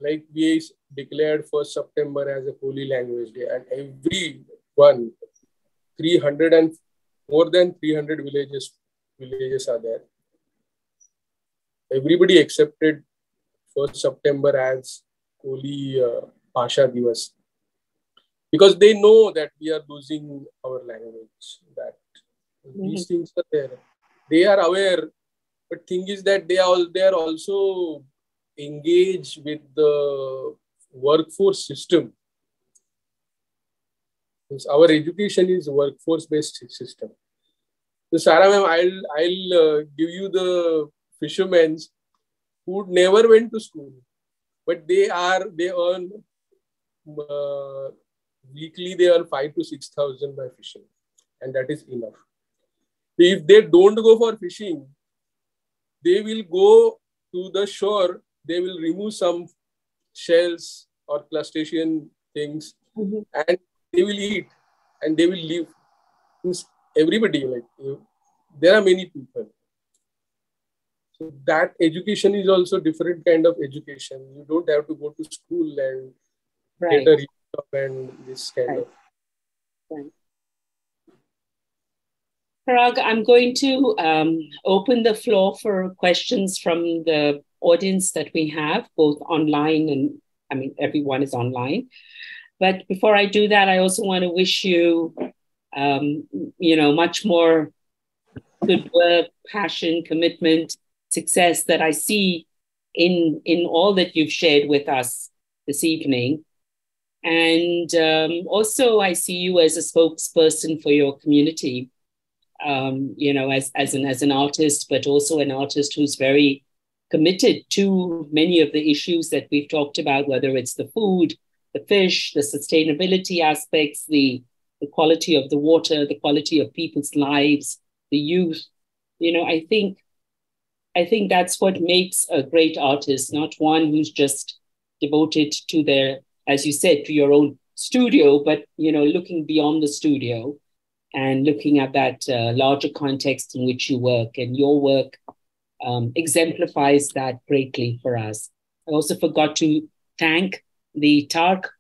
Like we declared 1st September as a Holy Language Day, and everyone, more than 300 villages are there. Everybody accepted 1st September as Holy Bhasha Divas. Because they know that we are losing our language, that these things are there. They are aware, but thing is that they are also engaged with the workforce system. Our education is workforce-based system. So Sara ma'am, I'll give you the fishermen who never went to school, but they earn weekly, they earn 5,000 to 6,000 by fishing. and that is enough. If they don't go for fishing, they will go to the shore, they will remove some shells or crustacean things, and they will eat and they will live. Everybody, there are many people. So that education is also different kind of education. You don't have to go to school and get a job and this kind of. Right. Parag, I'm going to open the floor for questions from the audience that we have, both online and, I mean, everyone is online. But before I do that, I also want to wish you, much more good work, passion, commitment, success that I see in all that you've shared with us this evening. And also I see you as a spokesperson for your community, as an artist, but also an artist who's very committed to many of the issues that we've talked about, whether it's the food, the fish, the sustainability aspects, the quality of the water, the quality of people's lives, the youth. I think that's what makes a great artist, not one who's just devoted to their, as you said, to your own studio, but, looking beyond the studio and looking at that larger context in which you work. And your work exemplifies that greatly for us. I also forgot to thank the TARC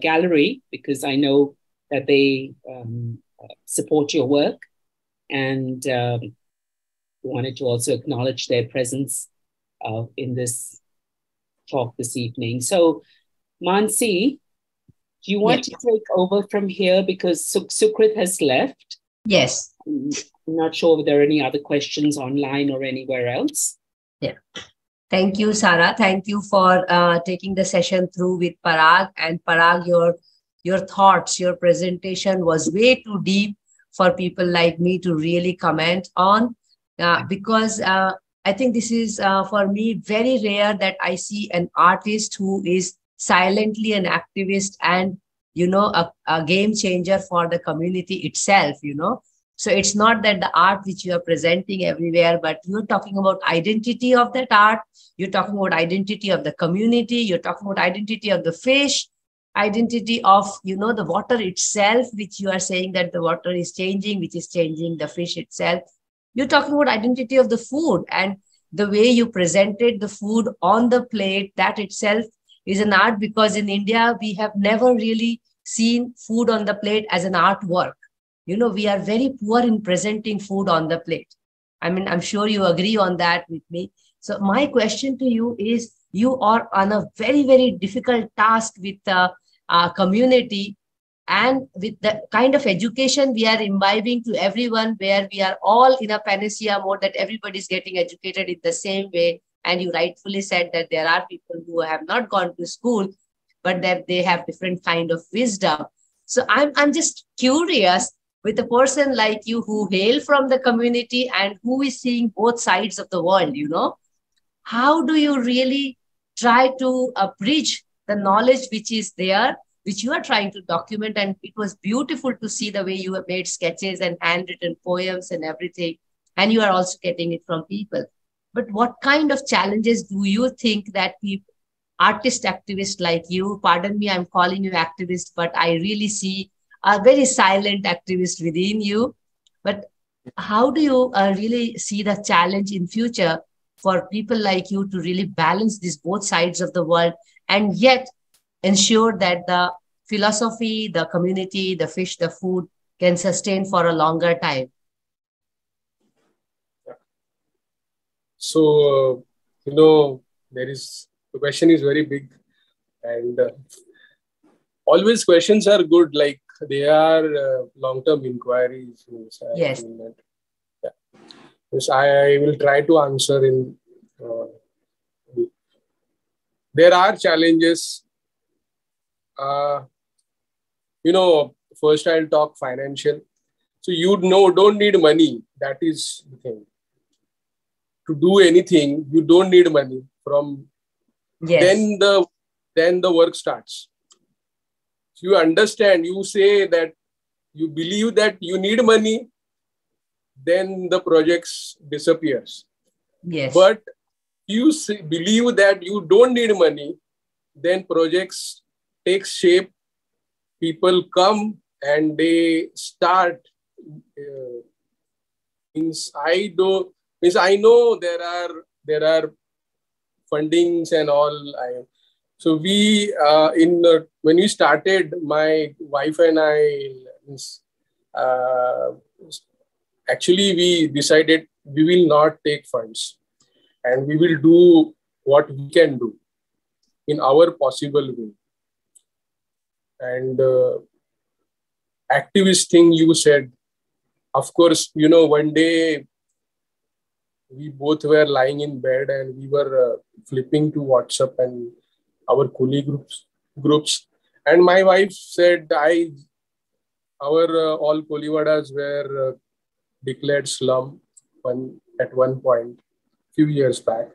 Gallery, because I know that they support your work, and wanted to also acknowledge their presence in this talk this evening. So, Mansi, do you want to take over from here, because Sukrit has left? Yes. I'm not sure if there are any other questions online or anywhere else. Yeah. Thank you, Sara. Thank you for taking the session through with Parag. And Parag, your thoughts, your presentation was way too deep for people like me to really comment on, because I think this is, for me, very rare that I see an artist who is silently an activist and, a game changer for the community itself, So it's not that the art which you are presenting everywhere, but you're talking about identity of that art. You're talking about identity of the community. You're talking about identity of the fish, identity of, the water itself, which you are saying that the water is changing, which is changing the fish itself. You're talking about identity of the food, and the way you presented the food on the plate, that itself is an art, because in India, we have never really seen food on the plate as an artwork. We are very poor in presenting food on the plate. I mean, I'm sure you agree on that with me. So my question to you is, you are on a very, very difficult task with the community, and with the kind of education we are imbibing to everyone, where we are all in a panacea mode that everybody's getting educated in the same way. And you rightfully said that there are people who have not gone to school, but that they have different kind of wisdom. So I'm just curious, with a person like you who hail from the community and who is seeing both sides of the world, how do you really try to bridge the knowledge which is there, which you are trying to document? And it was beautiful to see the way you have made sketches and handwritten poems and everything. And you are also getting it from people. But what kind of challenges do you think that people, artist activists like you, pardon me, I'm calling you activist, but I really see a very silent activist within you. But how do you really see the challenge in future for people like you to really balance these both sides of the world, and yet ensure that the philosophy, the community, the fish, the food can sustain for a longer time? So, the question is very big, and always questions are good, like they are long-term inquiries. Yes. Yes, I will try to answer in. There are challenges. First I'll talk financial. So don't need money. That is the thing. To do anything, you don't need money. Then the work starts. So you understand, you say that you believe that you need money, then the projects disappears. Yes. But you believe that you don't need money, then projects take shape. People come and they start. I know there are fundings and all. So we when we started, my wife and I, actually we decided we will not take funds, and we will do what we can do in our possible way. And activist thing you said, of course, one day we both were lying in bed and we were flipping to WhatsApp and our colleague groups. And my wife said, our all Koliwadas were declared slum at one point, few years back.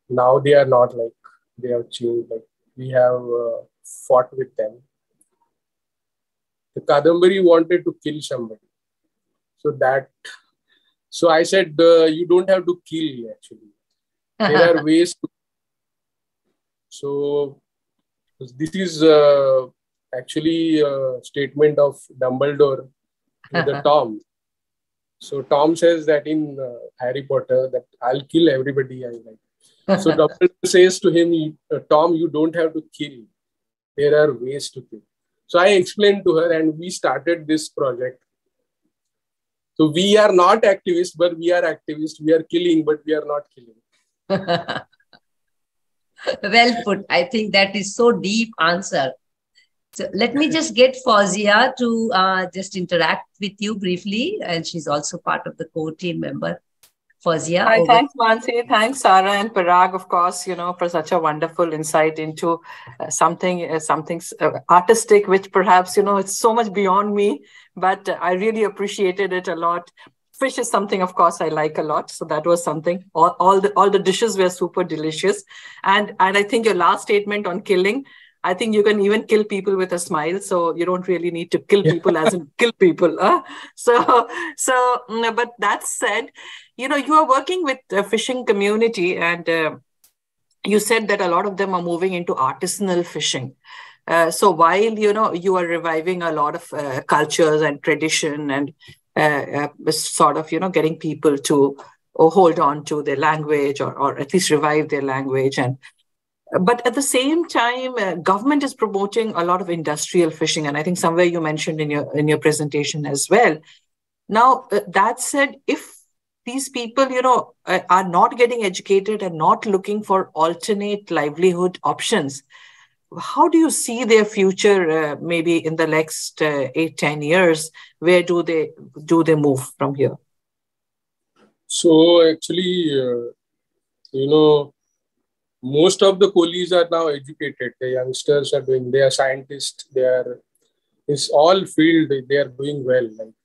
Now they are not, like, they have changed. Like, we have fought with them. The Kadambari wanted to kill somebody. So I said, you don't have to kill, actually. There are ways to. So this is actually a statement of Dumbledore to the Tom. So Tom says that in Harry Potter that I'll kill everybody I like. So Dumbledore says to him, Tom, you don't have to kill. There are ways to kill. So I explained to her and we started this project. So we are not activists, but we are activists. We are killing, but we are not killing. Well put. I think that is so deep answer. So let me just get Fauzia to just interact with you briefly. And she's also part of the core team member. Fauzia. Hi, thanks, Mansi. Thanks, Sara and Parag, of course, for such a wonderful insight into something artistic, which perhaps, it's so much beyond me, but I really appreciated it a lot. Fish is something, of course, I like a lot. So that was something. All the dishes were super delicious. And I think your last statement on killing, I think you can even kill people with a smile. So you don't really need to kill people as in kill people. But that said, you are working with the fishing community, and you said that a lot of them are moving into artisanal fishing. So while, you are reviving a lot of cultures and tradition and sort of, getting people to hold on to their language or at least revive their language. But at the same time, government is promoting a lot of industrial fishing. And I think somewhere you mentioned in your presentation as well. Now, that said, if these people, are not getting educated and not looking for alternate livelihood options, how do you see their future maybe in the next 8-10 years? Where do they move from here? So actually, most of the coolies are now educated. The youngsters are they are scientists. It's all field. They are doing well. Like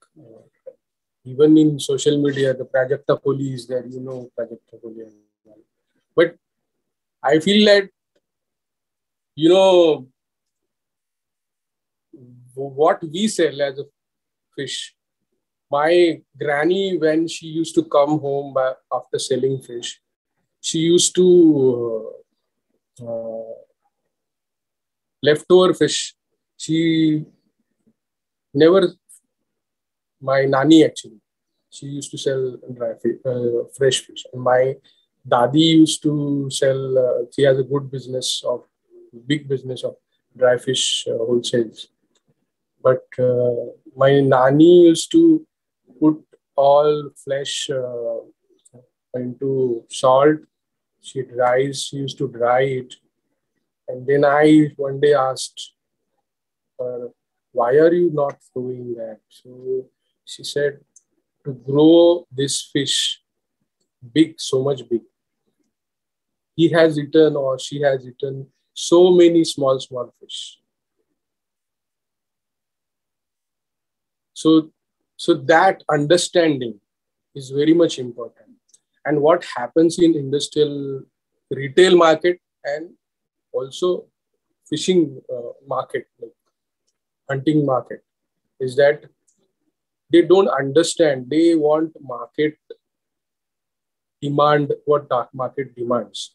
even in social media, the Prajakta Koli is there. Prajakta Koli. But I feel that, what we sell as a fish. My granny, when she used to come home after selling fish, she used to leftover fish. She never, my nani actually, she used to sell dry fish, fresh fish. And my dadi used to sell, she has a big business of dry fish wholesales. But my nani used to put all flesh into salt. She used to dry it. And then I one day asked her, why are you not doing that? So she said, to grow this fish big, so much big, he has eaten or she has eaten so many small fish. So that understanding is very much important. And what happens in industrial retail market and also fishing market, like hunting market. is that they don't understand. They want market demand, what market demands.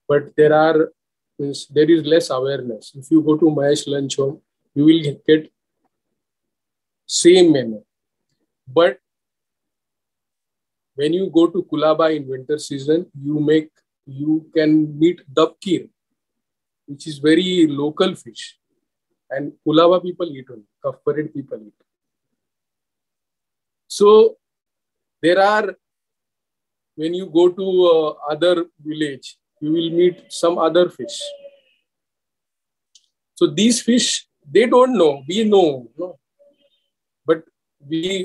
But there is less awareness. If you go to Mahesh lunch home, you will get same menu. But when you go to Kulaba in winter season, you can meet dabkir, which is very local fish. And Kulaba people eat only, Kaffarid people eat. So there are, when you go to other village, you will meet some other fish. So these fish, they don't know, we know, no? But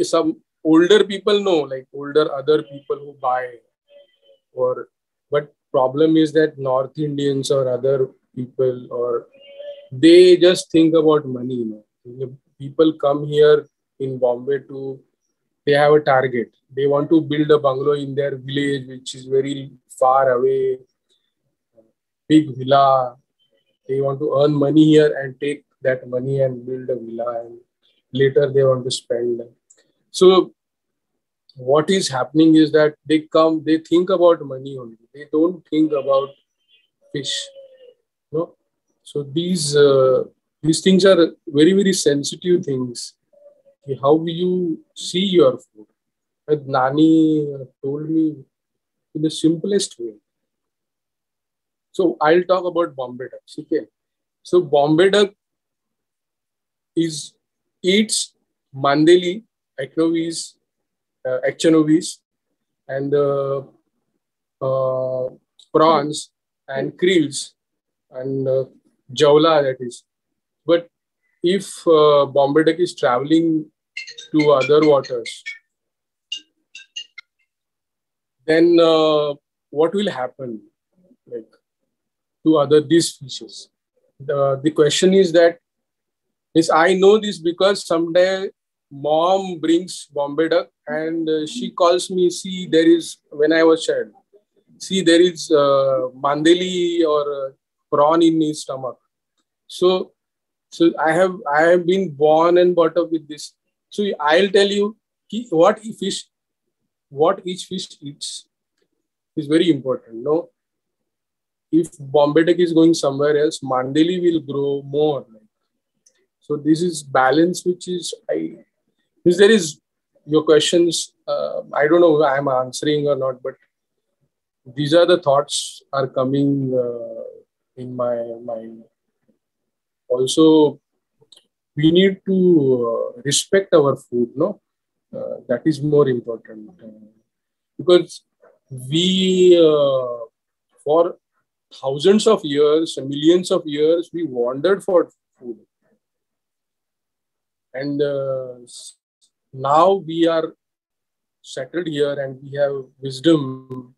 some older people know, like older other people who buy. But problem is that North Indians or other people, they just think about money. You know? People come here in Bombay they have a target. They want to build a bungalow in their village, which is very far away, big villa. They want to earn money here and take that money and build a villa, and later they want to spend. So what is happening is that they think about money only. They don't think about fish. No? So these things are very, very sensitive things. How will you see your food? As Nani told me in the simplest way. So I'll talk about Bombay duck. Okay. So Bombay duck eats mandeli, echinovis, and prawns and krills and jawla, that is. But if Bombay duck is traveling to other waters, then what will happen, like, to these fishes? The question is that I know this because someday mom brings Bombay duck and she calls me, see, there is, when I was child, see, there is mandeli or prawn in his stomach. So I have been born and brought up with this. So I'll tell you what each fish eats is very important. No, if Bombay duck is going somewhere else, mandeli will grow more. So this is balance, which is there is your questions. I don't know if I'm answering or not, but these are the thoughts are coming in my mind. Also, we need to respect our food, no? That is more important. Because we, for thousands of years, millions of years, we wandered for food. And now we are settled here and we have wisdom,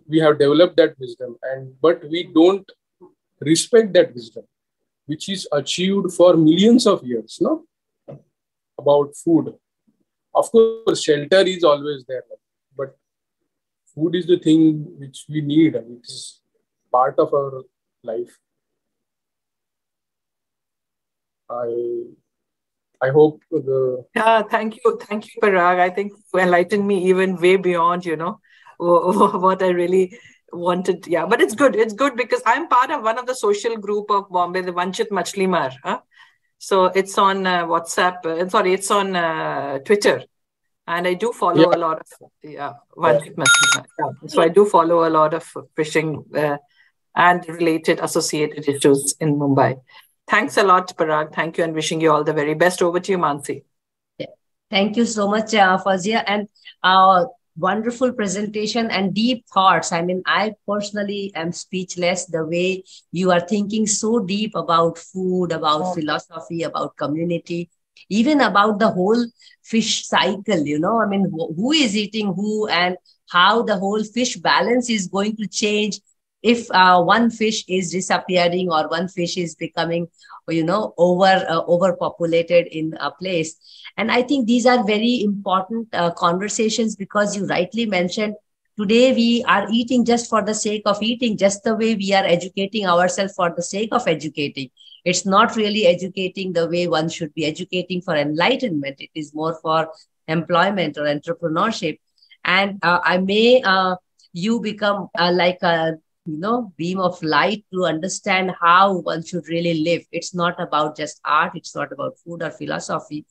we have developed that wisdom, but we don't respect that wisdom, which is achieved for millions of years, no? About food. Of course, shelter is always there, but food is the thing which we need, and it is part of our life. I hope thank you, Parag. I think you enlightened me even way beyond, what I really wanted. Yeah, but it's good. It's good because I'm part of one of the social group of Bombay, the Vanchit Machli Mar. So it's on WhatsApp. It's on Twitter, and I do follow a lot of Vanchit Machli Mar. Yeah. So I do follow a lot of fishing and related associated issues in Mumbai. Thanks a lot, Parag. Thank you, and wishing you all the very best. Over to you, Mansi. Yeah. Thank you so much, Fazia, and wonderful presentation and deep thoughts. I mean, I personally am speechless the way you are thinking so deep about food, about philosophy, about community, even about the whole fish cycle, I mean, who is eating who and how the whole fish balance is going to change if one fish is disappearing or one fish is becoming, overpopulated in a place. And I think these are very important conversations, because you rightly mentioned, today we are eating just for the sake of eating, just the way we are educating ourselves for the sake of educating. It's not really educating the way one should be educating for enlightenment. It is more for employment or entrepreneurship. And you become like a beam of light to understand how one should really live. It's not about just art. It's not about food or philosophy,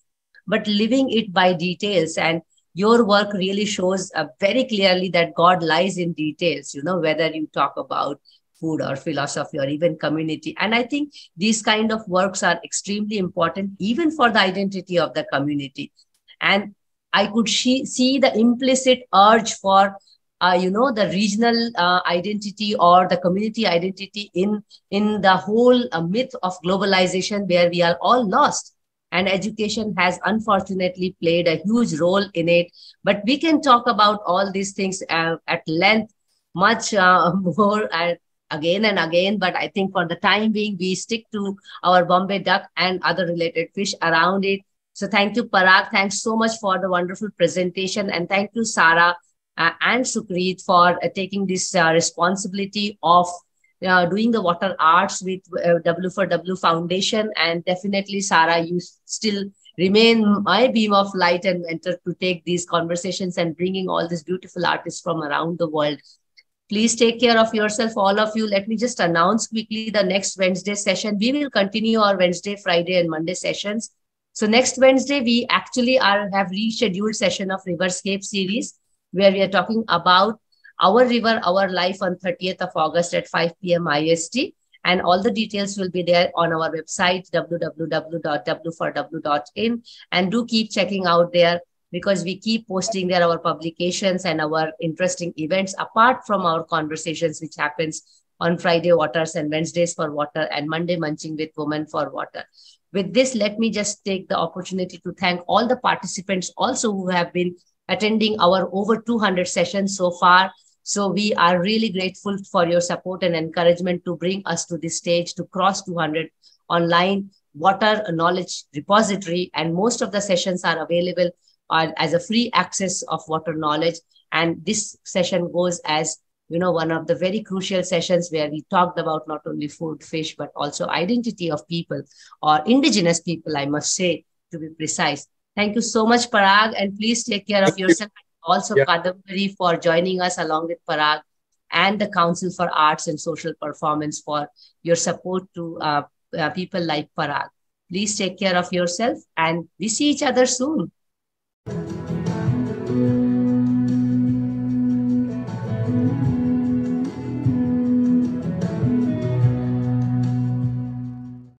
but living it by details. And your work really shows very clearly that God lies in details, whether you talk about food or philosophy or even community. And I think these kind of works are extremely important, even for the identity of the community. And I could see the implicit urge for the regional identity or the community identity in the whole myth of globalization, where we are all lost. And education has unfortunately played a huge role in it. But we can talk about all these things at length, much more again and again. But I think for the time being, we stick to our Bombay duck and other related fish around it. So thank you, Parag. Thanks so much for the wonderful presentation. And thank you, Sara and Sukrit, for taking this responsibility of doing the water arts with W4W Foundation. And definitely, Sara, you still remain my beam of light and mentor to take these conversations and bringing all these beautiful artists from around the world. Please take care of yourself, all of you. Let me just announce quickly the next Wednesday session. We will continue our Wednesday, Friday, and Monday sessions. So next Wednesday, we actually have rescheduled session of Riverscape series, where we are talking about Our River, Our Life on 30th of August at 5 p.m. IST. And all the details will be there on our website, www.w4w.in. And do keep checking out there, because we keep posting there our publications and our interesting events, apart from our conversations, which happens on Friday Waters and Wednesdays for Water and Monday Munching with Women for Water. With this, let me just take the opportunity to thank all the participants also who have been attending our over 200 sessions so far. So we are really grateful for your support and encouragement to bring us to this stage, to cross 200 online water knowledge repository. And most of the sessions are available as a free access of water knowledge. And this session goes as one of the very crucial sessions where we talked about not only food, fish, but also identity of people, or indigenous people, I must say, to be precise. Thank you so much, Parag, and please take care of yourself. Also, Kadambari, for joining us along with Parag, and the Council for Arts and Social Performance for your support to people like Parag. Please take care of yourself, and we see each other soon.